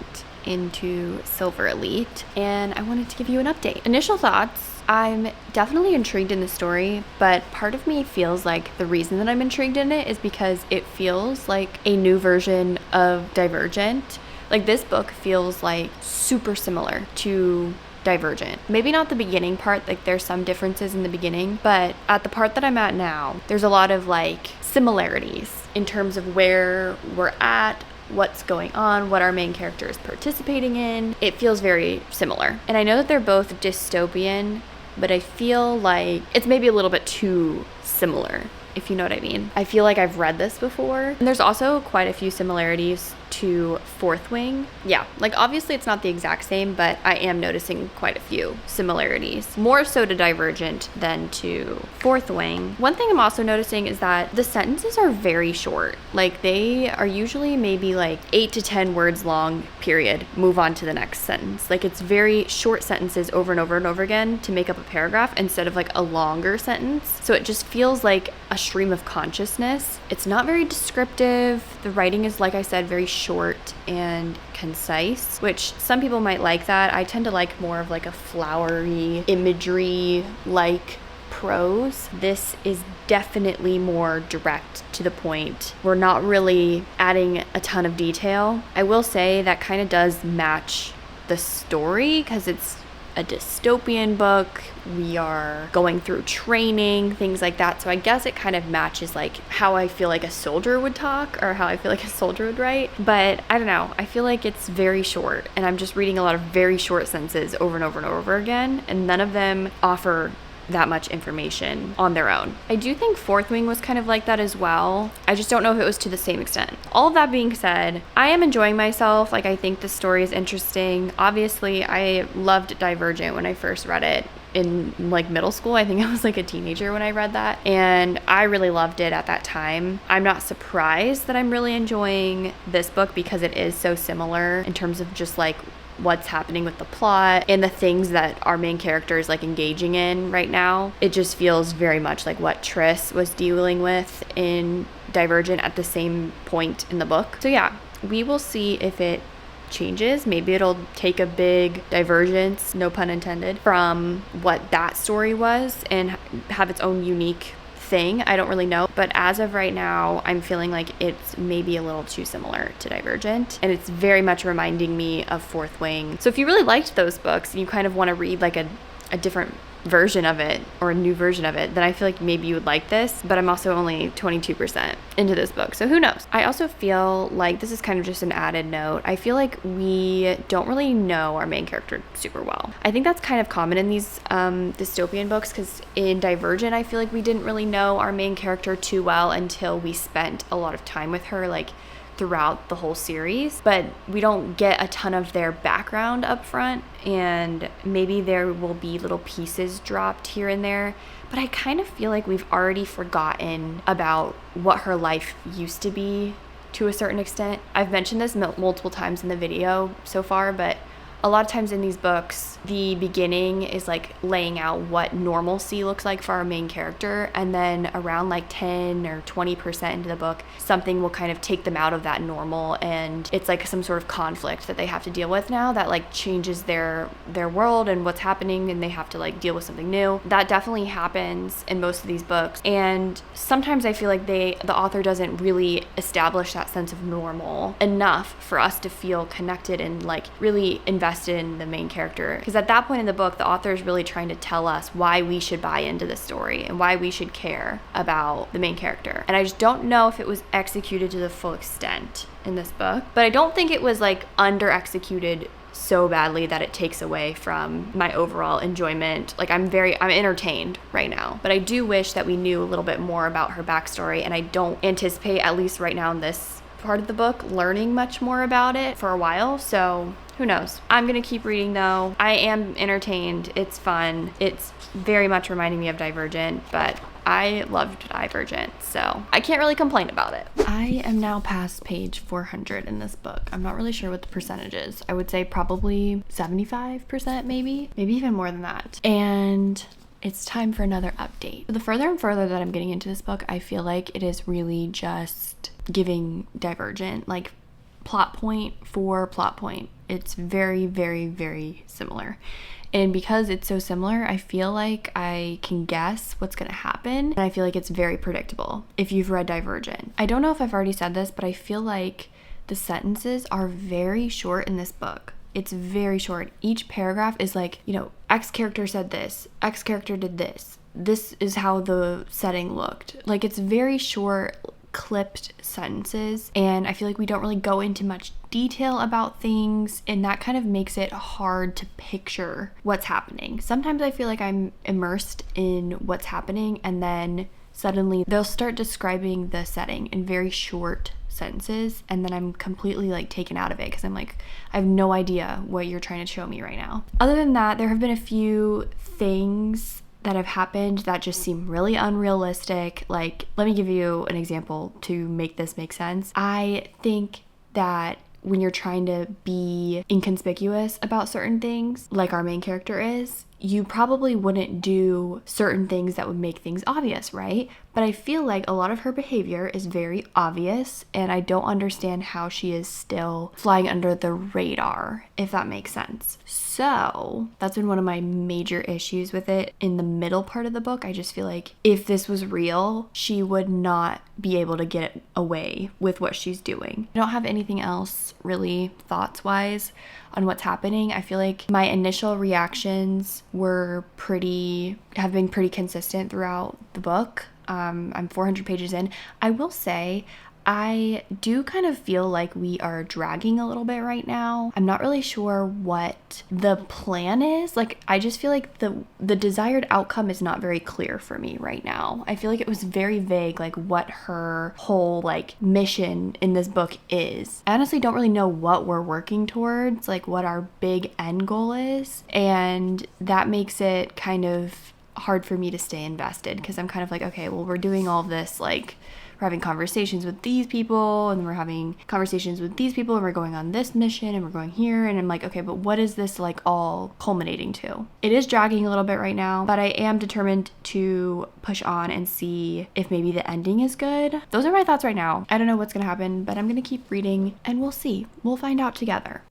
into Quicksilver Elite, and I wanted to give you an update. Initial thoughts: I'm definitely intrigued in the story, but part of me feels like the reason that I'm intrigued in it is because it feels like a new version of Divergent. Like, this book feels like super similar to Divergent. Maybe not the beginning part, like there's some differences in the beginning, but at the part that I'm at now, there's a lot of like similarities. in terms of where we're at, what's going on, what our main character is participating in, it feels very similar. And I know that they're both dystopian, but I feel like it's maybe a little bit too similar, if you know what I mean. I feel like I've read this before. And there's also quite a few similarities to Fourth Wing. Yeah, like obviously it's not the exact same, but I am noticing quite a few similarities. More so to Divergent than to Fourth Wing. One thing I'm also noticing is that the sentences are very short. Like they are usually maybe like 8 to 10 words long, period. Move on to the next sentence. Like it's very short sentences over and over and over again to make up a paragraph instead of like a longer sentence. So it just feels like a stream of consciousness. It's not very descriptive. The writing is, like I said, very short and concise, which some people might like that. I tend to like more of like a flowery imagery like prose. This is definitely more direct to the point. We're not really adding a ton of detail. I will say that kind of does match the story because it's a dystopian book. We are going through training, things like that. So I guess it kind of matches like how I feel like a soldier would talk or how I feel like a soldier would write. But I don't know. I feel like it's very short and I'm just reading a lot of very short sentences over and over and over again. And none of them offer that much information on their own. I do think Fourth Wing was kind of like that as well. I just don't know if it was to the same extent. All of that being said, I am enjoying myself. Like I think the story is interesting. Obviously, I loved Divergent when I first read it in like middle school. I think I was like a teenager when I read that and I really loved it at that time. I'm not surprised that I'm really enjoying this book because it is so similar in terms of just like what's happening with the plot and the things that our main character is like engaging in right now. It just feels very much like what Triss was dealing with in Divergent at the same point in the book. So yeah, we will see if it changes. Maybe it'll take a big divergence, no pun intended, from what that story was and have its own unique thing. I don't really know, but as of right now I'm feeling like it's maybe a little too similar to Divergent and it's very much reminding me of Fourth Wing. So if you really liked those books and you kind of want to read like a different version of it or a new version of it, then I feel like maybe you would like this, but I'm also only 22% into this book, so who knows. I also feel like this is kind of just an added note. I feel like we don't really know our main character super well. I think that's kind of common in these dystopian books because in Divergent I feel like we didn't really know our main character too well until we spent a lot of time with her like throughout the whole series, but we don't get a ton of their background up front and maybe there will be little pieces dropped here and there, but I kind of feel like we've already forgotten about what her life used to be to a certain extent. I've mentioned this multiple times in the video so far, but a lot of times in these books, the beginning is like laying out what normalcy looks like for our main character, and then around like 10 or 20% into the book, something will kind of take them out of that normal, and it's like some sort of conflict that they have to deal with now that like changes their world and what's happening, and they have to like deal with something new. That definitely happens in most of these books, and sometimes I feel like the author doesn't really establish that sense of normal enough for us to feel connected and like really invested in the main character, because at that point in the book the author is really trying to tell us why we should buy into the story and why we should care about the main character. And I just don't know if it was executed to the full extent in this book, but I don't think it was like under executed so badly that it takes away from my overall enjoyment. Like I'm entertained right now, but I do wish that we knew a little bit more about her backstory, and I don't anticipate, at least right now in this part of the book, learning much more about it for a while. So who knows? I'm gonna keep reading though. I am entertained. It's fun. It's very much reminding me of Divergent, but I loved Divergent, so I can't really complain about it. I am now past page 400 in this book. I'm not really sure what the percentage is. I would say probably 75%, maybe even more than that. And it's time for another update. The further and further that I'm getting into this book, I feel like it is really just giving Divergent, like plot point for plot point. It's very, very, very similar. And because it's so similar, I feel like I can guess what's going to happen. And I feel like it's very predictable if you've read Divergent. I don't know if I've already said this, but I feel like the sentences are very short in this book. It's very short. Each paragraph is like, X character said this, X character did this. This is how the setting looked. Like it's very short, clipped sentences, and I feel like we don't really go into much detail about things, and that kind of makes it hard to picture what's happening. Sometimes I feel like I'm immersed in what's happening, and then suddenly they'll start describing the setting in very short sentences, and then I'm completely like taken out of it because I'm like, I have no idea what you're trying to show me right now. Other than that, there have been a few things that have happened that just seem really unrealistic. Like, let me give you an example to make this make sense. I think that when you're trying to be inconspicuous about certain things, like our main character is, you probably wouldn't do certain things that would make things obvious, right? But I feel like a lot of her behavior is very obvious, and I don't understand how she is still flying under the radar, if that makes sense. So that's been one of my major issues with it in the middle part of the book. I just feel like if this was real, she would not be able to get away with what she's doing. I don't have anything else really thoughts-wise on what's happening. I feel like my initial reactions have been pretty consistent throughout the book. I'm 400 pages in. I will say I do kind of feel like we are dragging a little bit right now. I'm not really sure what the plan is. Like, I just feel like the desired outcome is not very clear for me right now. I feel like it was very vague, like what her whole like mission in this book is. I honestly don't really know what we're working towards, like what our big end goal is. And that makes it kind of hard for me to stay invested, because I'm kind of like, okay, well, we're doing all this, like we're having conversations with these people, and we're having conversations with these people, and we're going on this mission, and we're going here, and I'm like, okay, but what is this like all culminating to? It is dragging a little bit right now, but I am determined to push on and see if maybe the ending is good. Those are my thoughts right now. I don't know what's gonna happen, but I'm gonna keep reading, and we'll see. We'll find out together.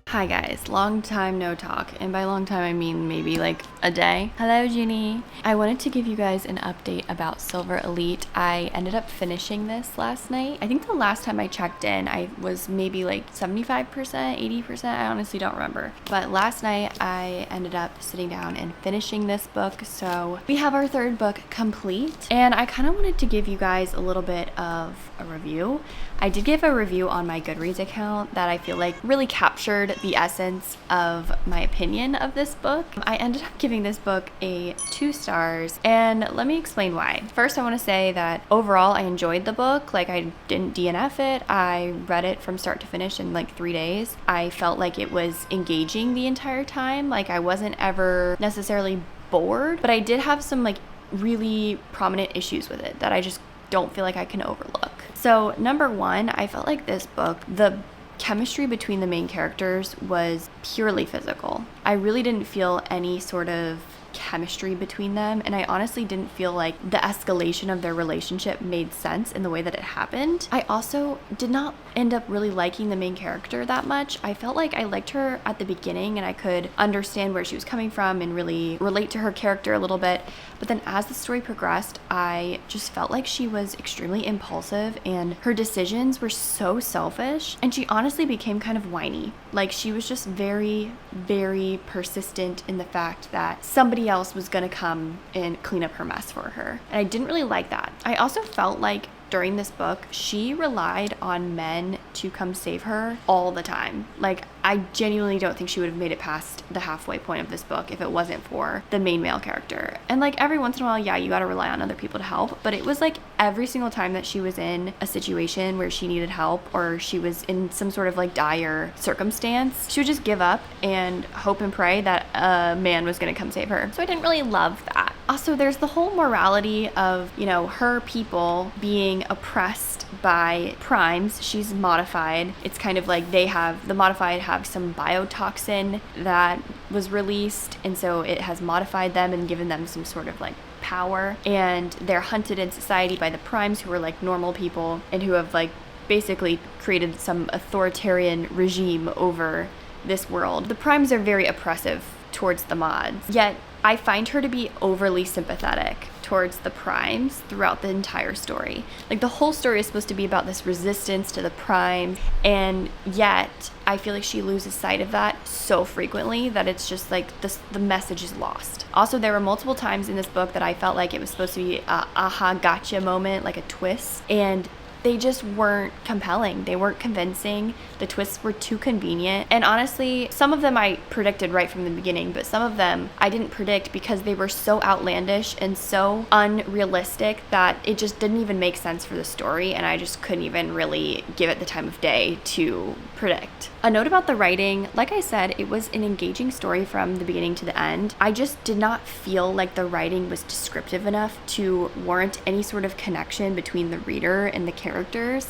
Hi guys, long time no talk, and by long time I mean maybe like a day. Hello Jeannie. I wanted to give you guys an update about Silver Elite. I ended up finishing this last night. I think the last time I checked in I was maybe like 75%, 80%, I honestly don't remember. But last night I ended up sitting down and finishing this book, so we have our third book complete, and I kind of wanted to give you guys a little bit of a review. I did give a review on my Goodreads account that I feel like really captured the essence of my opinion of this book. I ended up giving this book a 2 stars, and let me explain why. First, I want to say that overall I enjoyed the book. Like, I didn't DNF it. I read it from start to finish in like 3 days. I felt like it was engaging the entire time. Like, I wasn't ever necessarily bored, but I did have some like really prominent issues with it that I just don't feel like I can overlook. So number one, I felt like this book, the chemistry between the main characters was purely physical. I really didn't feel any sort of chemistry between them, and I honestly didn't feel like the escalation of their relationship made sense in the way that it happened. I also did not end up really liking the main character that much. I felt like I liked her at the beginning and I could understand where she was coming from and really relate to her character a little bit, but then as the story progressed, I just felt like she was extremely impulsive and her decisions were so selfish, and she honestly became kind of whiny. Like, she was just very, very persistent in the fact that somebody else was gonna come and clean up her mess for her, and I didn't really like that. I also felt like during this book, she relied on men to come save her all the time. Like, I genuinely don't think she would have made it past the halfway point of this book if it wasn't for the main male character. And like, every once in a while, yeah, you gotta rely on other people to help, but it was like every single time that she was in a situation where she needed help or she was in some sort of like dire circumstance, she would just give up and hope and pray that a man was gonna come save her. So I didn't really love that. Also, there's the whole morality of, you know, her people being oppressed by primes. She's modified. It's kind of like the modified have some biotoxin that was released, and so it has modified them and given them some sort of like power, and they're hunted in society by the primes, who are like normal people and who have like basically created some authoritarian regime over this world. The primes are very oppressive towards the mods, yet I find her to be overly sympathetic towards the primes throughout the entire story. Like, the whole story is supposed to be about this resistance to the primes, and yet I feel like she loses sight of that so frequently that it's just like the message is lost. Also, there were multiple times in this book that I felt like it was supposed to be a aha gotcha moment, like a twist, and they just weren't compelling. They weren't convincing. The twists were too convenient. And honestly, some of them I predicted right from the beginning, but some of them I didn't predict because they were so outlandish and so unrealistic that it just didn't even make sense for the story, and I just couldn't even really give it the time of day to predict. A note about the writing, like I said, it was an engaging story from the beginning to the end. I just did not feel like the writing was descriptive enough to warrant any sort of connection between the reader and the characters.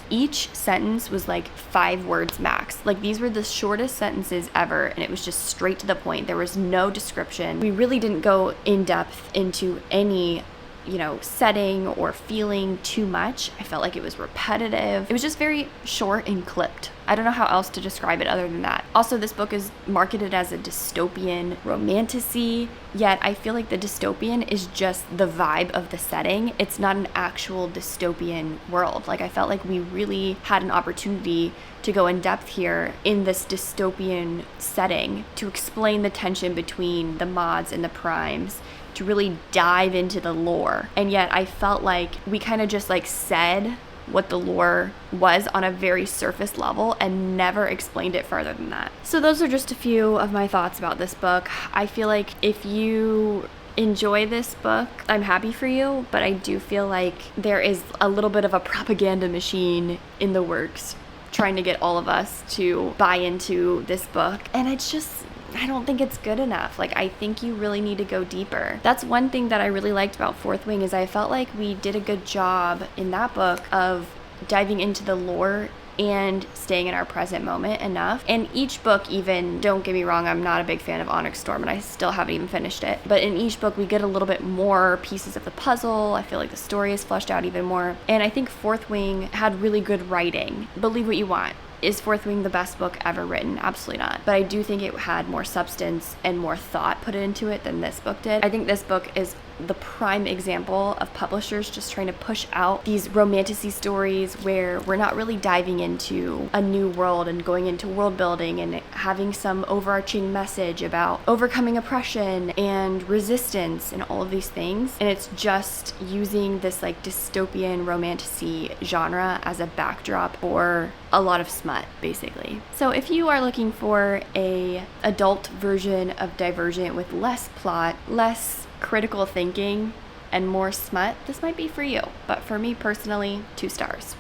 Each sentence was like 5 words max. Like, these were the shortest sentences ever, and it was just straight to the point. There was no description. We really didn't go in depth into any, you know, setting or feeling too much. I felt like it was repetitive. It was just very short and clipped. I don't know how else to describe it other than that. Also, this book is marketed as a dystopian romantasy, yet I feel like the dystopian is just the vibe of the setting. It's not an actual dystopian world. Like, I felt like we really had an opportunity to go in depth here in this dystopian setting to explain the tension between the mods and the primes, to really dive into the lore. And yet I felt like we kind of just like said what the lore was on a very surface level and never explained it further than that. So those are just a few of my thoughts about this book. I feel like if you enjoy this book, I'm happy for you, but I do feel like there is a little bit of a propaganda machine in the works trying to get all of us to buy into this book, and I don't think it's good enough. Like, I think you really need to go deeper. That's one thing that I really liked about Fourth Wing, is I felt like we did a good job in that book of diving into the lore and staying in our present moment enough. And each book, even, don't get me wrong, I'm not a big fan of Onyx Storm and I still haven't even finished it, but in each book we get a little bit more pieces of the puzzle. I feel like the story is fleshed out even more, and I think Fourth Wing had really good writing. Believe what you want. Is Fourth Wing the best book ever written? Absolutely not. But I do think it had more substance and more thought put into it than this book did. I think this book is the prime example of publishers just trying to push out these romantasy stories where we're not really diving into a new world and going into world building and having some overarching message about overcoming oppression and resistance and all of these things. And it's just using this like dystopian romantasy genre as a backdrop for a lot of smut, basically. So if you are looking for a adult version of Divergent with less plot, less critical thinking, and more smut, this might be for you. But for me personally, 2 stars.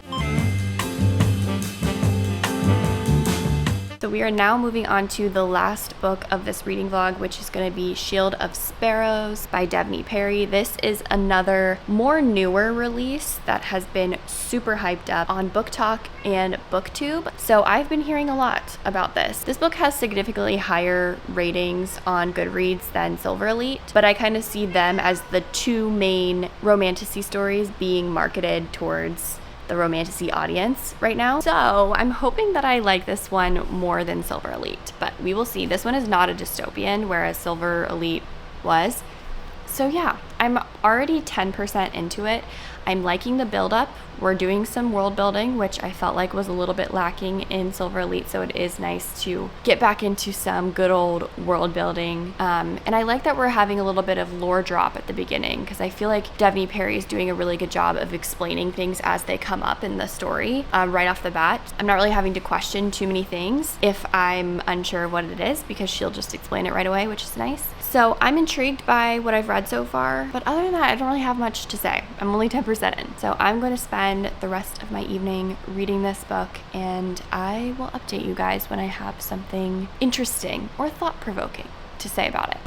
So we are now moving on to the last book of this reading vlog, which is going to be Shield of Sparrows by Devney Perry. This is another more newer release that has been super hyped up on BookTok and BookTube. So I've been hearing a lot about this. This book has significantly higher ratings on Goodreads than Silver Elite, but I kind of see them as the 2 main romantasy stories being marketed towards the romantasy audience right now. So I'm hoping that I like this one more than Silver Elite, but we will see. This one is not a dystopian, whereas Silver Elite was. So yeah, I'm already 10% into it. I'm liking the build-up. We're doing some world building, which I felt like was a little bit lacking in Silver Elite, so it is nice to get back into some good old world building. And I like that we're having a little bit of lore drop at the beginning, because I feel like Devney Perry is doing a really good job of explaining things as they come up in the story right off the bat. I'm not really having to question too many things if I'm unsure of what it is, because she'll just explain it right away, which is nice. So I'm intrigued by what I've read so far, but other than that, I don't really have much to say. I'm only 10% in. So I'm going to spend the rest of my evening reading this book, and I will update you guys when I have something interesting or thought-provoking to say about it.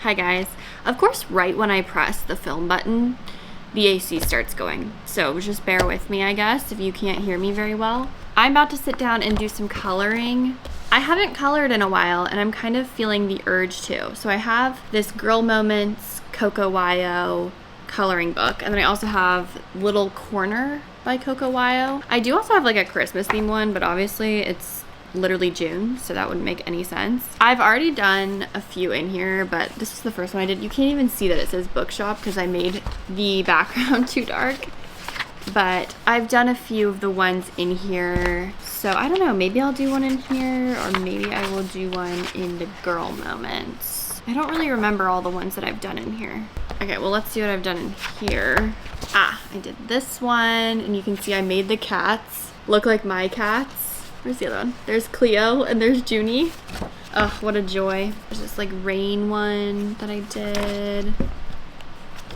Hi guys. Of course, right when I press the film button, the AC starts going. So just bear with me, I guess, if you can't hear me very well. I'm about to sit down and do some coloring. I haven't colored in a while and I'm kind of feeling the urge to. So I have this Girl Moments Coco Wyo coloring book, and then I also have Little Corner by Coco Wyo. I do also have like a Christmas themed one, but obviously it's literally June, so that wouldn't make any sense. I've already done a few in here, but this is the first one I did. You can't even see that it says bookshop because I made the background too dark. But I've done a few of the ones in here. So I don't know, maybe I'll do one in here, or maybe I will do one in the Girl Moments. I don't really remember all the ones that I've done in here. Okay, well, let's see what I've done in here. I did this one, and you can see I made the cats look like my cats. Where's the other one? There's Cleo and there's Junie. Oh, what a joy. There's this like rain one that I did.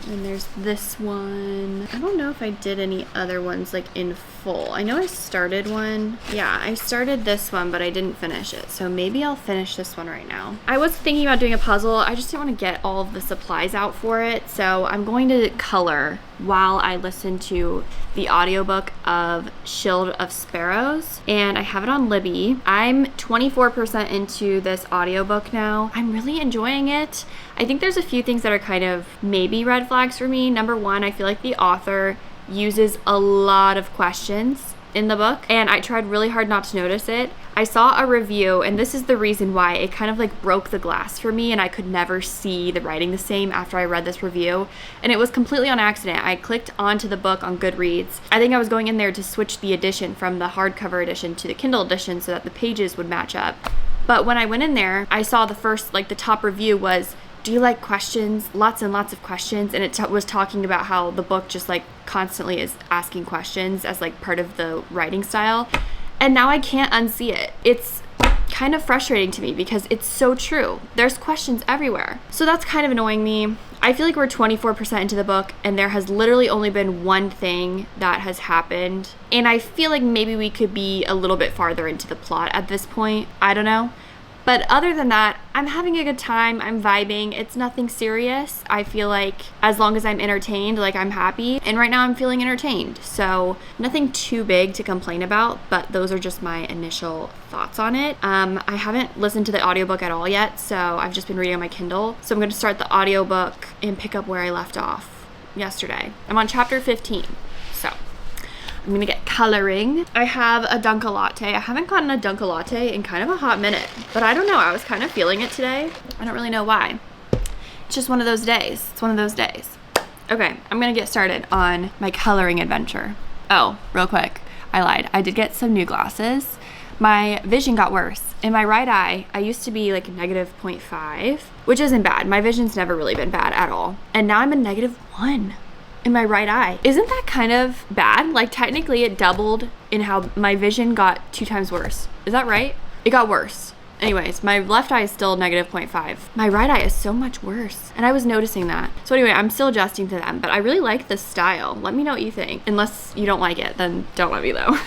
And there's this one. I don't know if I did any other ones like in full. I know I started one. Yeah, I started this one, but I didn't finish it. So maybe I'll finish this one right now. I was thinking about doing a puzzle. I just didn't want to get all of the supplies out for it. So I'm going to color while I listen to the audiobook of Shield of Sparrows, and I have it on Libby. I'm 24% into this audiobook now. I'm really enjoying it. I think there's a few things that are kind of maybe red flags for me. Number one, I feel like the author uses a lot of questions in the book, and I tried really hard not to notice it. I saw a review, and this is the reason why it kind of like broke the glass for me, and I could never see the writing the same after I read this review, and it was completely on accident. I clicked onto the book on Goodreads. I think I was going in there to switch the edition from the hardcover edition to the Kindle edition so that the pages would match up. But when I went in there, I saw the first, like the top review was, do you like questions? Lots and lots of questions. And it was talking about how the book just like constantly is asking questions as like part of the writing style. And now I can't unsee it. It's kind of frustrating to me because it's so true. There's questions everywhere. So that's kind of annoying me. I feel like we're 24% into the book and there has literally only been one thing that has happened. And I feel like maybe we could be a little bit farther into the plot at this point. I don't know. But other than that, I'm having a good time. I'm vibing. It's nothing serious. I feel like as long as I'm entertained, like I'm happy. And right now I'm feeling entertained. So nothing too big to complain about, but those are just my initial thoughts on it. I haven't listened to the audiobook at all yet, so I've just been reading on my Kindle. So I'm going to start the audiobook and pick up where I left off yesterday. I'm on chapter 15. So I'm gonna get coloring. I have a Dunka Latte. I haven't gotten a Dunka Latte in kind of a hot minute, but I don't know, I was kind of feeling it today. I don't really know why. It's just one of those days. It's one of those days. Okay, I'm gonna get started on my coloring adventure. Oh, real quick, I lied. I did get some new glasses. My vision got worse. In my right eye, I used to be like negative 0.5, which isn't bad. My vision's never really been bad at all. And now I'm a negative 1. In my right eye. Isn't that kind of bad? Like technically it doubled in how my vision got 2 times worse. Is that right? It got worse. Anyways, my left eye is still negative 0.5. My right eye is so much worse. And I was noticing that. So anyway, I'm still adjusting to them, but I really like this style. Let me know what you think. Unless you don't like it, then don't let me know.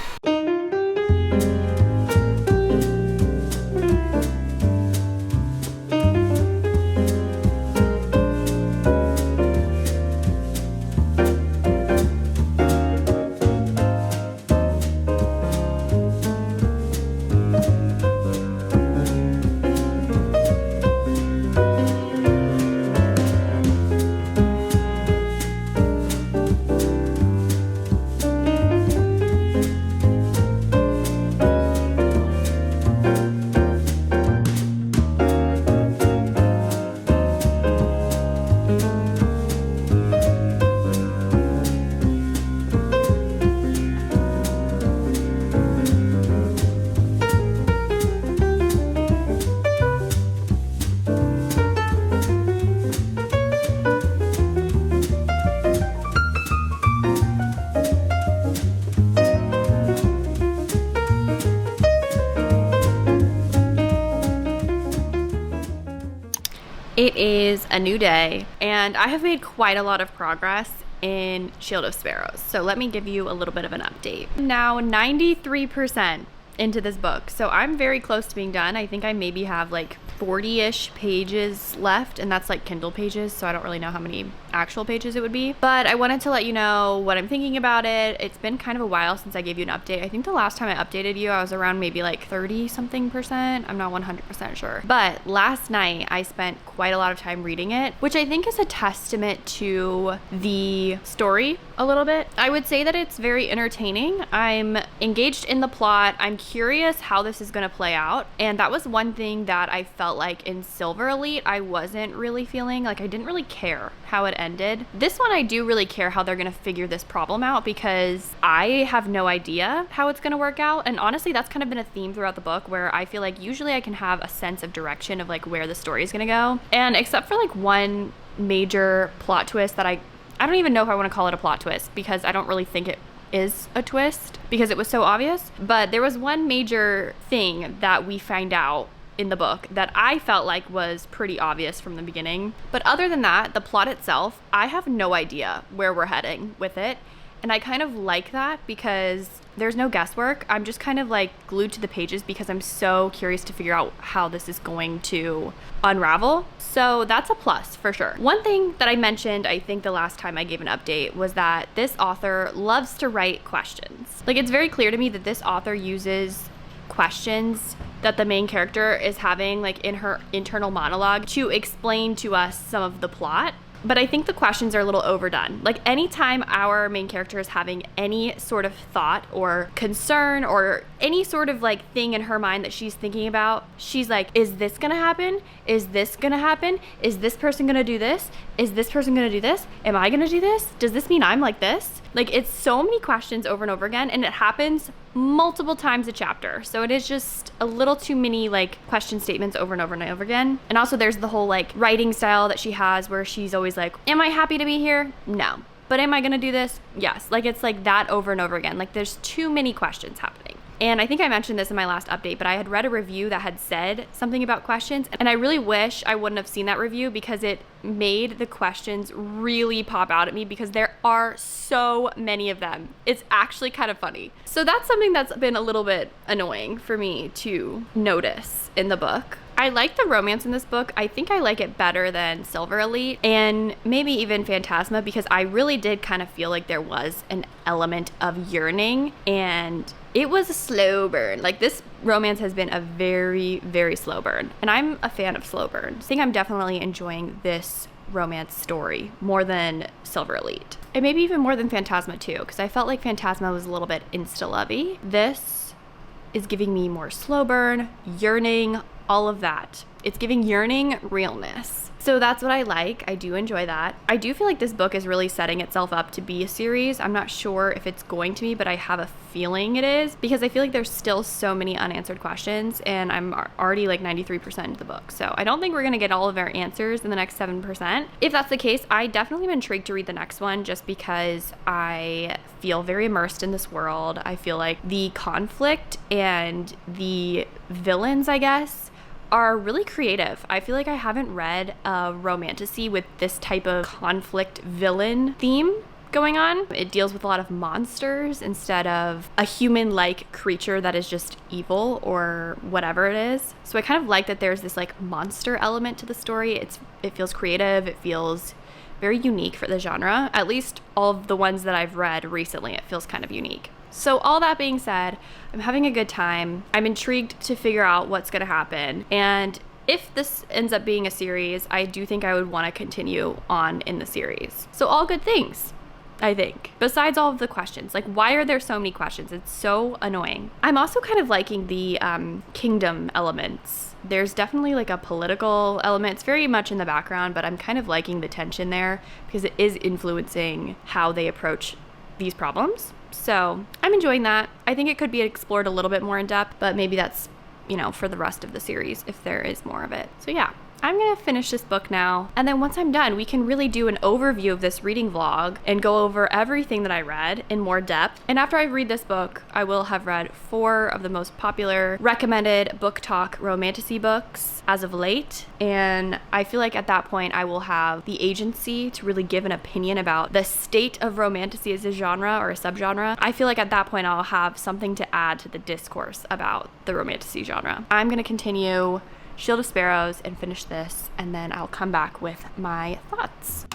It is a new day, and I have made quite a lot of progress in Shield of Sparrows. So let me give you a little bit of an update. Now 93% into this book, so I'm very close to being done. I think I maybe have like 40-ish pages left, and that's like Kindle pages, so I don't really know how many actual pages it would be. But I wanted to let you know what I'm thinking about it. It's been kind of a while since I gave you an update. I think the last time I updated you, I was around maybe like 30-something%. I'm not 100% sure. But last night, I spent quite a lot of time reading it, which I think is a testament to the story a little bit. I would say that it's very entertaining. I'm engaged in the plot. I'm curious how this is going to play out. And that was one thing that I felt like in Silver Elite, I wasn't really feeling. Like, I didn't really care how it ended. This one, I do really care how they're going to figure this problem out, because I have no idea how it's going to work out. And honestly, that's kind of been a theme throughout the book, where I feel like usually I can have a sense of direction of like where the story is going to go. And except for like one major plot twist that I don't even know if I want to call it a plot twist, because I don't really think it is a twist because it was so obvious. But there was one major thing that we find out in the book that I felt like was pretty obvious from the beginning. But other than that, the plot itself, I have no idea where we're heading with it. And I kind of like that, because there's no guesswork. I'm just kind of like glued to the pages because I'm so curious to figure out how this is going to unravel. So that's a plus for sure. One thing that I mentioned, I think the last time I gave an update, was that this author loves to write questions. Like, it's very clear to me that this author uses questions that the main character is having like in her internal monologue to explain to us some of the plot. But I think the questions are a little overdone. Like, anytime our main character is having any sort of thought or concern or any sort of like thing in her mind that she's thinking about, she's like, is this gonna happen? Is this gonna happen? Is this person gonna do this? Is this person gonna do this? Am I gonna do this? Does this mean I'm like this? Like, it's so many questions over and over again, and it happens multiple times a chapter. So it is just a little too many like question statements over and over and over again. And also there's the whole like writing style that she has, where she's always like, am I happy to be here? No. But am I gonna do this? Yes. Like, it's like that over and over again. Like, there's too many questions happening. And I think I mentioned this in my last update, but I had read a review that had said something about questions, and I really wish I wouldn't have seen that review, because it made the questions really pop out at me, because there are so many of them. It's actually kind of funny. So that's something that's been a little bit annoying for me to notice in the book. I like the romance in this book. I think I like it better than Silver Elite and maybe even Phantasma, because I really did kind of feel like there was an element of yearning, and it was a slow burn. Like, this romance has been a very, very slow burn, and I'm a fan of slow burn. I think I'm definitely enjoying this romance story more than Silver Elite, and maybe even more than Phantasma too, because I felt like Phantasma was a little bit insta-lovey. This is giving me more slow burn, yearning, all of that. It's giving yearning realness. So that's what I like. I do enjoy that. I do feel like this book is really setting itself up to be a series. I'm not sure if it's going to be, but I have a feeling it is, because I feel like there's still so many unanswered questions, and I'm already like 93% of the book. So I don't think we're gonna get all of our answers in the next 7%. If that's the case, I definitely am intrigued to read the next one, just because I feel very immersed in this world. I feel like the conflict and the villains, I guess, are really creative. I feel like I haven't read a Romantasy with this type of conflict villain theme going on. It deals with a lot of monsters instead of a human-like creature that is just evil or whatever it is. So I kind of like that there's this like monster element to the story. It feels creative. It feels very unique for the genre. At least all of the ones that I've read recently, it feels kind of unique. So all that being said, I'm having a good time. I'm intrigued to figure out what's going to happen. And if this ends up being a series, I do think I would want to continue on in the series. So all good things, I think. Besides all of the questions, like, why are there so many questions? It's so annoying. I'm also kind of liking the kingdom elements. There's definitely like a political element. It's very much in the background, but I'm kind of liking the tension there, because it is influencing how they approach these problems. So I'm enjoying that. I think it could be explored a little bit more in depth, but maybe that's, for the rest of the series if there is more of it. So yeah, I'm gonna finish this book now, and then once I'm done, we can really do an overview of this reading vlog and go over everything that I read in more depth. And after I read this book, I will have read 4 of the most popular recommended BookTok Romantasy books as of late, and I feel like at that point I will have the agency to really give an opinion about the state of Romantasy as a genre or a subgenre. I feel like at that point I'll have something to add to the discourse about the Romantasy genre. I'm gonna continue Shield of Sparrows and finish this, and then I'll come back with my thoughts.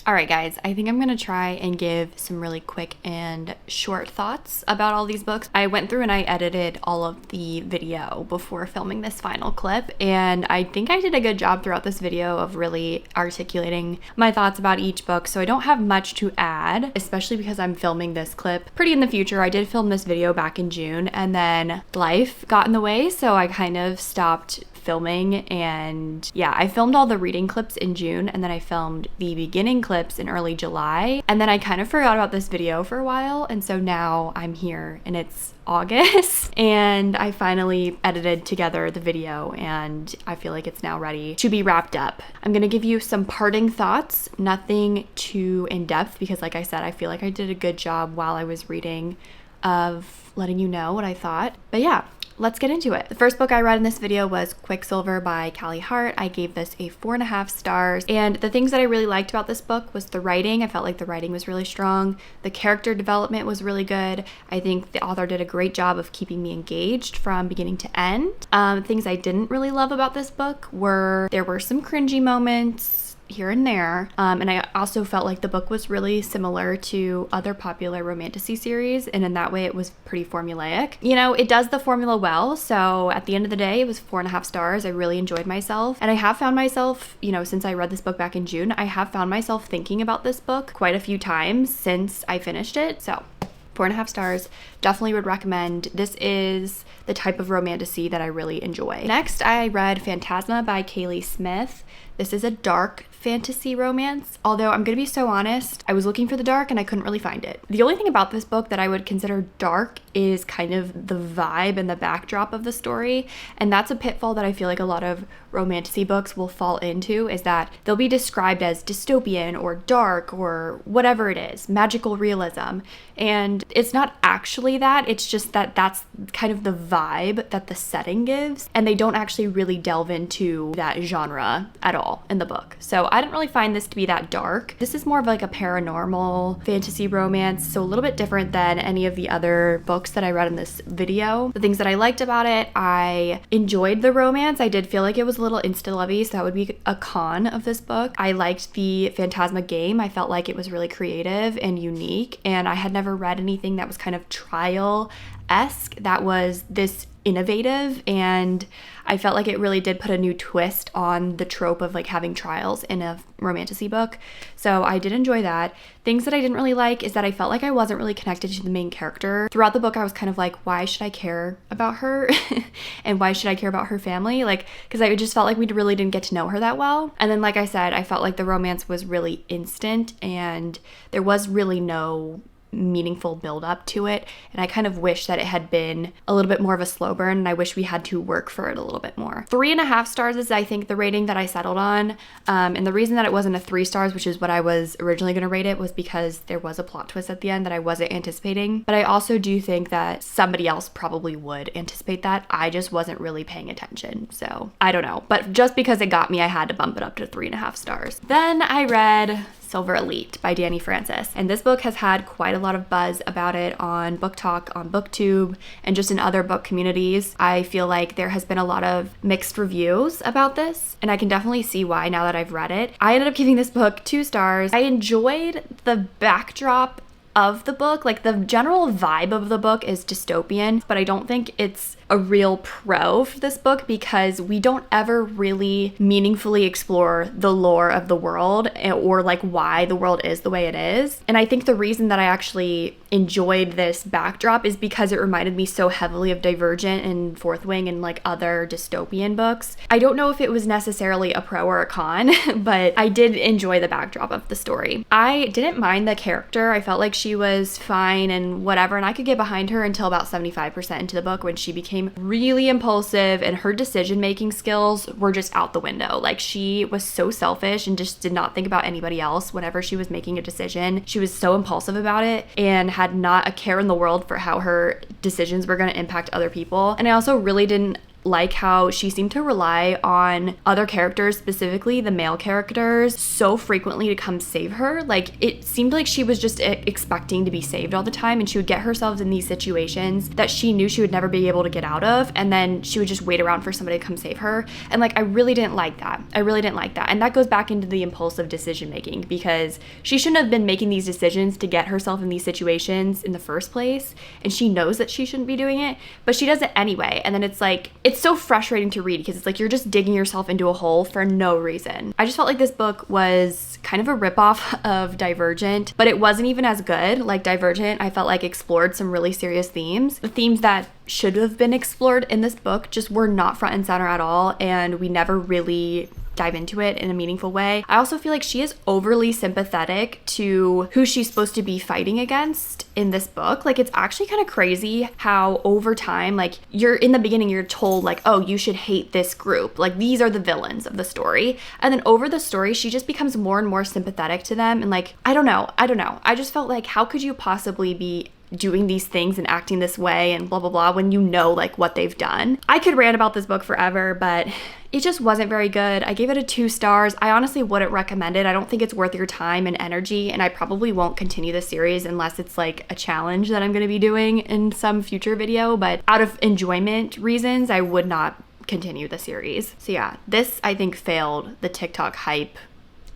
Alright guys, I think I'm going to try and give some really quick and short thoughts about all these books. I went through and I edited all of the video before filming this final clip, and I think I did a good job throughout this video of really articulating my thoughts about each book, so I don't have much to add, especially because I'm filming this clip pretty in the future. I did film this video back in June, and then life got in the way, so I kind of stopped filming. And yeah, I filmed all the reading clips in June, and then I filmed the beginning clips in early July, and then I kind of forgot about this video for a while, and so now I'm here and it's August and I finally edited together the video and I feel like it's now ready to be wrapped up. I'm gonna give you some parting thoughts, nothing too in-depth, because like I said, I feel like I did a good job while I was reading of letting you know what I thought. But yeah, let's get into it. The first book I read in this video was Quicksilver by Callie Hart. I gave this a 4.5 stars. And the things that I really liked about this book was the writing. I felt like the writing was really strong. The character development was really good. I think the author did a great job of keeping me engaged from beginning to end. Things I didn't really love about this book were there were some cringy moments here and there, and I also felt like the book was really similar to other popular Romantasy series, and in that way it was pretty formulaic. You know, it does the formula well, so at the end of the day it was 4.5 stars. I really enjoyed myself, and I have found myself, you know, since I read this book back in June, I have found myself thinking about this book quite a few times since I finished it, so 4.5 stars, definitely would recommend. This is the type of romantasy that I really enjoy. Next, I read Phantasma by Kaylie Smith. This is a dark fantasy romance, although I'm gonna be so honest, I was looking for the dark and I couldn't really find it. The only thing about this book that I would consider dark is kind of the vibe and the backdrop of the story, and that's a pitfall that I feel like a lot of romantasy books will fall into, is that they'll be described as dystopian or dark or whatever it is, magical realism, and it's not actually that. It's just that that's kind of the vibe that the setting gives, and they don't actually really delve into that genre at all in the book. So I didn't really find this to be that dark. This is more of like a paranormal fantasy romance, so a little bit different than any of the other books that I read in this video. The things that I liked about it, I enjoyed the romance. I did feel like it was a little insta-lovey, so that would be a con of this book. I liked the Phantasma game. I felt like it was really creative and unique, and I had never read anything that was kind of trial-esque that was this innovative, and I felt like it really did put a new twist on the trope of like having trials in a romantasy book. So I did enjoy that. Things that I didn't really like is that I felt like I wasn't really connected to the main character. Throughout the book, I was kind of like, why should I care about her? And why should I care about her family? Like, because I just felt like we really didn't get to know her that well. And then, like I said, I felt like the romance was really instant and there was really no meaningful build up to it, and I kind of wish that it had been a little bit more of a slow burn, and I wish we had to work for it a little bit more. 3.5 stars is, I think, the rating that I settled on, and the reason that it wasn't a 3 stars, which is what I was originally going to rate it, was because there was a plot twist at the end that I wasn't anticipating, but I also do think that somebody else probably would anticipate that. I just wasn't really paying attention, so I don't know, but just because it got me, I had to bump it up to 3.5 stars. Then I read Silver Elite by Dani Francis, and this book has had quite a lot of buzz about it on BookTok, on BookTube, and just in other book communities. I feel like there has been a lot of mixed reviews about this, and I can definitely see why now that I've read it. I ended up giving this book 2 stars. I enjoyed the backdrop of the book. Like, the general vibe of the book is dystopian, but I don't think it's a real pro for this book because we don't ever really meaningfully explore the lore of the world or like why the world is the way it is. And I think the reason that I actually enjoyed this backdrop is because it reminded me so heavily of Divergent and Fourth Wing and like other dystopian books. I don't know if it was necessarily a pro or a con, but I did enjoy the backdrop of the story. I didn't mind the character. I felt like she she was fine and whatever, and I could get behind her until about 75% into the book when she became really impulsive and her decision-making skills were just out the window. Like, she was so selfish and just did not think about anybody else whenever she was making a decision. She was so impulsive about it and had not a care in the world for how her decisions were going to impact other people. And I also really didn't like how she seemed to rely on other characters, specifically the male characters, so frequently to come save her. Like, it seemed like she was just expecting to be saved all the time, and she would get herself in these situations that she knew she would never be able to get out of, and then she would just wait around for somebody to come save her. And like, I really didn't like that. And that goes back into the impulsive decision making, because she shouldn't have been making these decisions to get herself in these situations in the first place, and she knows that she shouldn't be doing it, but she does it anyway. And then it's like, it's so frustrating to read because it's like you're just digging yourself into a hole for no reason. I just felt like this book was kind of a ripoff of Divergent, but it wasn't even as good. Like Divergent, I felt like explored some really serious themes. The themes that should have been explored in this book just were not front and center at all, and we never really dive into it in a meaningful way. I also feel like she is overly sympathetic to who she's supposed to be fighting against in this book. Like, it's actually kind of crazy how over time, like, you're in the beginning, you're told like, oh, you should hate this group. Like, these are the villains of the story. And then over the story, she just becomes more and more sympathetic to them. And like, I don't know. I just felt like, how could you possibly be doing these things and acting this way and blah, blah, blah, when you know like what they've done? I could rant about this book forever, but it just wasn't very good. I gave it a 2 stars. I honestly wouldn't recommend it. I don't think it's worth your time and energy, and I probably won't continue the series unless it's like a challenge that I'm going to be doing in some future video, but out of enjoyment reasons, I would not continue the series. So yeah, this I think failed the TikTok hype,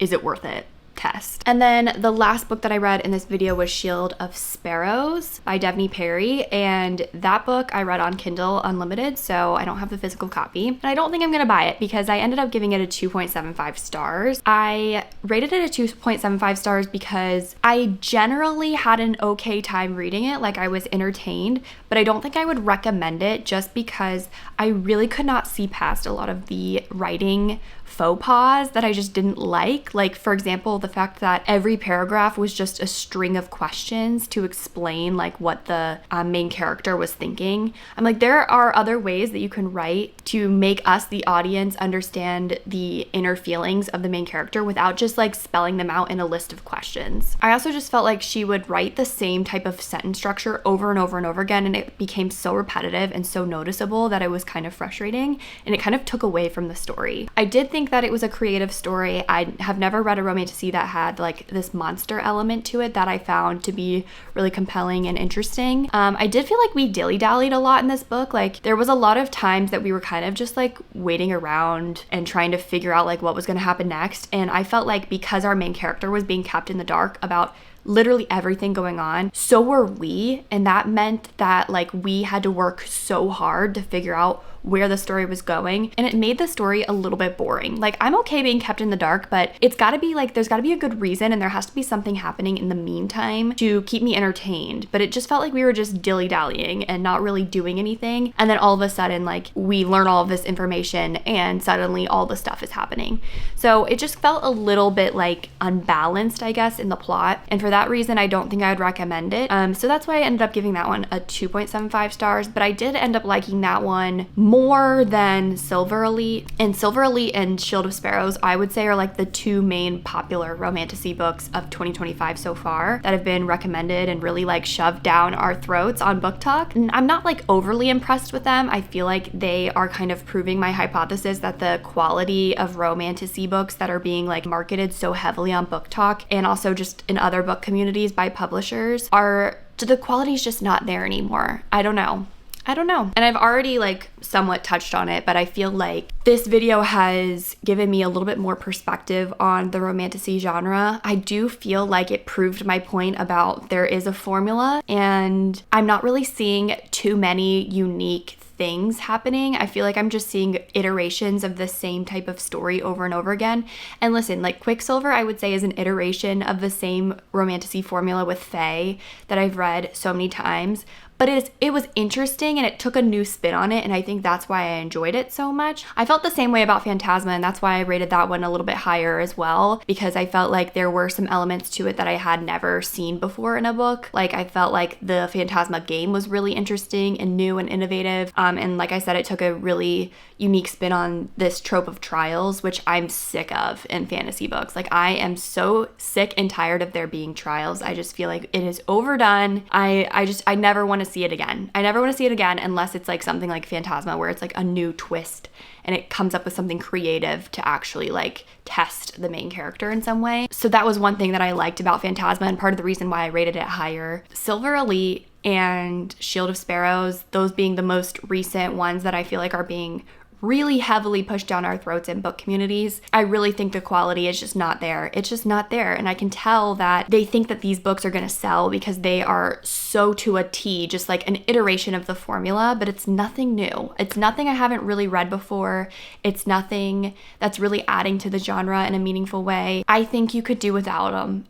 is it worth it test. And then the last book that I read in this video was Shield of Sparrows by Devney Perry, and that book I read on Kindle Unlimited, so I don't have the physical copy. And I don't think I'm gonna buy it because I ended up giving it a 2.75 stars. I rated it a 2.75 stars because I generally had an okay time reading it, like I was entertained, but I don't think I would recommend it just because I really could not see past a lot of the writing faux pas that I just didn't like. Like, for example, the fact that every paragraph was just a string of questions to explain like what the main character was thinking. I'm like, there are other ways that you can write to make us, the audience, understand the inner feelings of the main character without just like spelling them out in a list of questions. I also just felt like she would write the same type of sentence structure over and over and over again, and it became so repetitive and so noticeable that it was kind of frustrating, and it kind of took away from the story. I did think that it was a creative story. I have never read a romantasy that had like this monster element to it that I found to be really compelling and interesting. I did feel like we dilly-dallied a lot in this book. Like, there was a lot of times that we were kind of just like waiting around and trying to figure out like what was going to happen next, and I felt like because our main character was being kept in the dark about literally everything going on, so were we, and that meant that like we had to work so hard to figure out where the story was going, and it made the story a little bit boring. Like, I'm okay being kept in the dark, but it's gotta be like, there's gotta be a good reason, and there has to be something happening in the meantime to keep me entertained. But it just felt like we were just dilly-dallying and not really doing anything, and then all of a sudden like we learn all of this information and suddenly all the stuff is happening. So it just felt a little bit like unbalanced, I guess, in the plot, and for that reason I don't think I would recommend it. So that's why I ended up giving that one a 2.75 stars, but I did end up liking that one more than Silver Elite. And Silver Elite and Shield of Sparrows, I would say, are like the 2 main popular romantasy books of 2025 so far that have been recommended and really like shoved down our throats on BookTok. And I'm not like overly impressed with them. I feel like they are kind of proving my hypothesis that the quality of romantasy books that are being like marketed so heavily on BookTok and also just in other book communities by publishers the quality's just not there anymore. I don't know. And I've already like somewhat touched on it, but I feel like this video has given me a little bit more perspective on the romantasy genre. I do feel like it proved my point about there is a formula, and I'm not really seeing too many unique things happening. I feel like I'm just seeing iterations of the same type of story over and over again. And listen, like Quicksilver, I would say, is an iteration of the same romantasy formula with Faye that I've read so many times. But it was interesting, and it took a new spin on it, and I think that's why I enjoyed it so much. I felt felt the same way about Phantasma, and that's why I rated that one a little bit higher as well, because I felt like there were some elements to it that I had never seen before in a book. Like, I felt like the Phantasma game was really interesting and new and innovative. And like I said, it took a really unique spin on this trope of trials, which I'm sick of in fantasy books. Like, I am so sick and tired of there being trials. I just feel like it is overdone. I never want to see it again. I never want to see it again unless it's like something like Phantasma, where it's like a new twist and it comes up with something creative to actually like test the main character in some way. So that was one thing that I liked about Phantasma, and part of the reason why I rated it higher. Silver Elite and Shield of Sparrows, those being the most recent ones that I feel like are being really heavily pushed down our throats in book communities. I really think the quality is just not there. It's just not there. And I can tell that they think that these books are going to sell because they are so to a T, just like an iteration of the formula, but it's nothing new. It's nothing I haven't really read before. It's nothing that's really adding to the genre in a meaningful way. I think you could do without them.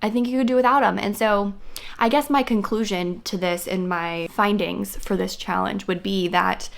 And so I guess my conclusion to this and my findings for this challenge would be that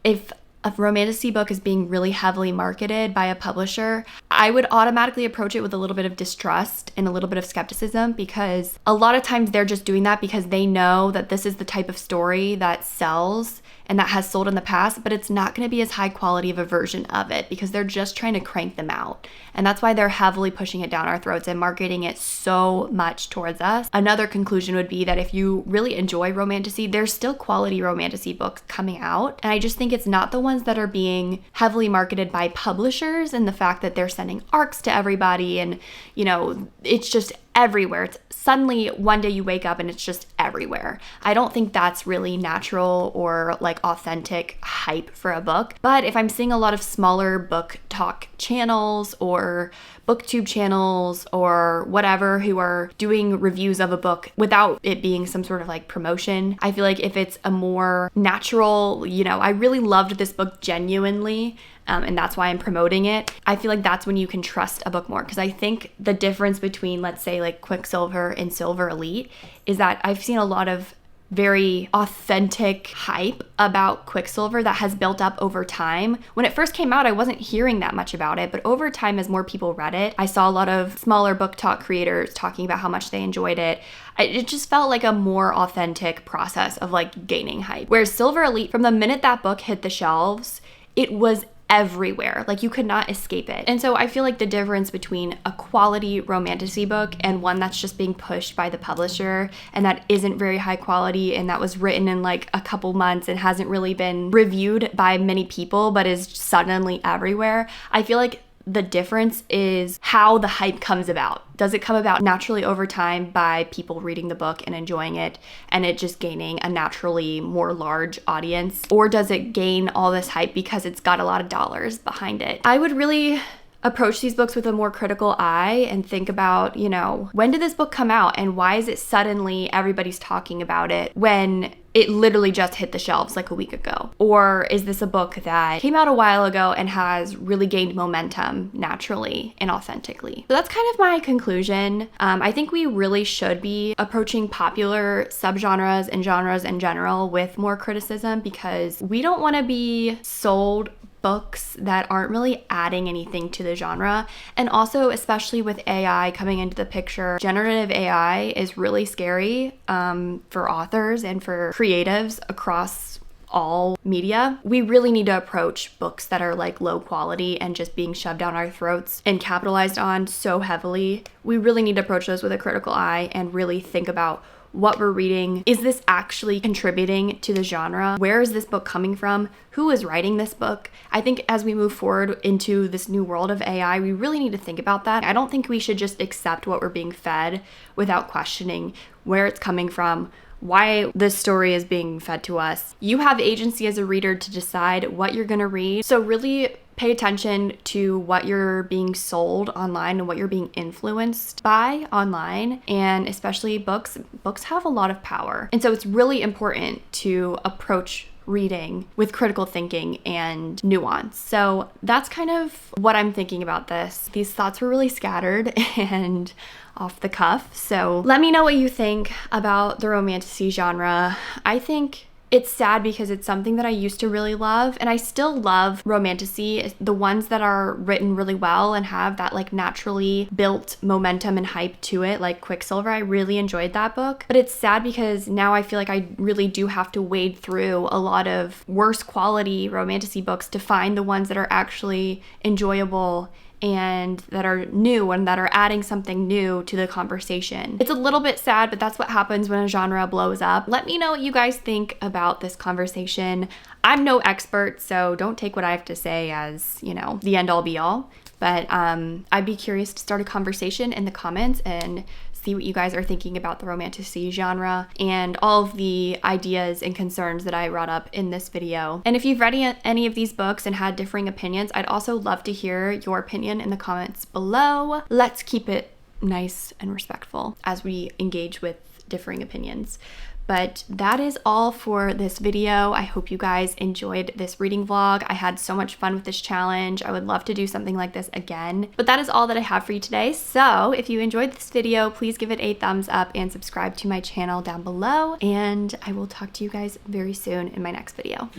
if a romantasy book is being really heavily marketed by a publisher, I would automatically approach it with a little bit of distrust and a little bit of skepticism, because a lot of times they're just doing that because they know that this is the type of story that sells and that has sold in the past, but it's not going to be as high quality of a version of it because they're just trying to crank them out. And that's why they're heavily pushing it down our throats and marketing it so much towards us. Another conclusion would be that if you really enjoy romantasy, there's still quality romantasy books coming out. And I just think it's not the ones that are being heavily marketed by publishers, and the fact that they're sending arcs to everybody and, you know, it's just everywhere. It's suddenly one day you wake up and it's just everywhere. I don't think that's really natural or like authentic hype for a book. But if I'm seeing a lot of smaller BookTok channels or BookTube channels or whatever who are doing reviews of a book without it being some sort of like promotion, I feel like if it's a more natural, you know, I really loved this book genuinely, and that's why I'm promoting it, I feel like that's when you can trust a book more. Because I think the difference between, let's say, like Quicksilver and Silver Elite is that I've seen a lot of very authentic hype about Quicksilver that has built up over time. When it first came out, I wasn't hearing that much about it, but over time, as more people read it, I saw a lot of smaller BookTok creators talking about how much they enjoyed it. It just felt like a more authentic process of like gaining hype. Whereas Silver Elite, from the minute that book hit the shelves, it was everywhere. Like, you could not escape it. And so I feel like the difference between a quality romantasy book and one that's just being pushed by the publisher and that isn't very high quality and that was written in like a couple months and hasn't really been reviewed by many people but is suddenly everywhere, I feel like the difference is how the hype comes about. Does it come about naturally over time by people reading the book and enjoying it and it just gaining a naturally more large audience? Or does it gain all this hype because it's got a lot of dollars behind it? I would really approach these books with a more critical eye and think about, you know, when did this book come out and why is it suddenly everybody's talking about it when it literally just hit the shelves like a week ago? Or is this a book that came out a while ago and has really gained momentum naturally and authentically? So that's kind of my conclusion. I think we really should be approaching popular subgenres and genres in general with more criticism, because we don't want to be sold books that aren't really adding anything to the genre. And also, especially with AI coming into the picture, generative AI is really scary for authors and for creatives across all media. We really need to approach books that are like low quality and just being shoved down our throats and capitalized on so heavily. We really need to approach those with a critical eye and really think about what we're reading. Is this actually contributing to the genre? Where is this book coming from? Who is writing this book? I think as we move forward into this new world of AI, we really need to think about that. I don't think we should just accept what we're being fed without questioning where it's coming from, why this story is being fed to us. You have agency as a reader to decide what you're going to read. So really pay attention to what you're being sold online and what you're being influenced by online, and especially books. Books have a lot of power. And so it's really important to approach reading with critical thinking and nuance. So that's kind of what I'm thinking about this. These thoughts were really scattered and off the cuff. So let me know what you think about the romantasy genre. I think it's sad because it's something that I used to really love, and I still love romantasy, the ones that are written really well and have that like naturally built momentum and hype to it, like Quicksilver. I really enjoyed that book, but it's sad because now I feel like I really do have to wade through a lot of worse quality romantasy books to find the ones that are actually enjoyable and that are new and that are adding something new to the conversation. It's a little bit sad, but that's what happens when a genre blows up. Let me know what you guys think about this conversation. I'm no expert, so don't take what I have to say as, you know, the end all be all. But I'd be curious to start a conversation in the comments and see what you guys are thinking about the romantasy genre and all of the ideas and concerns that I brought up in this video. And if you've read any of these books and had differing opinions, I'd also love to hear your opinion in the comments below. Let's keep it nice and respectful as we engage with differing opinions. But that is all for this video. I hope you guys enjoyed this reading vlog. I had so much fun with this challenge. I would love to do something like this again. But that is all that I have for you today. So if you enjoyed this video, please give it a thumbs up and subscribe to my channel down below. And I will talk to you guys very soon in my next video.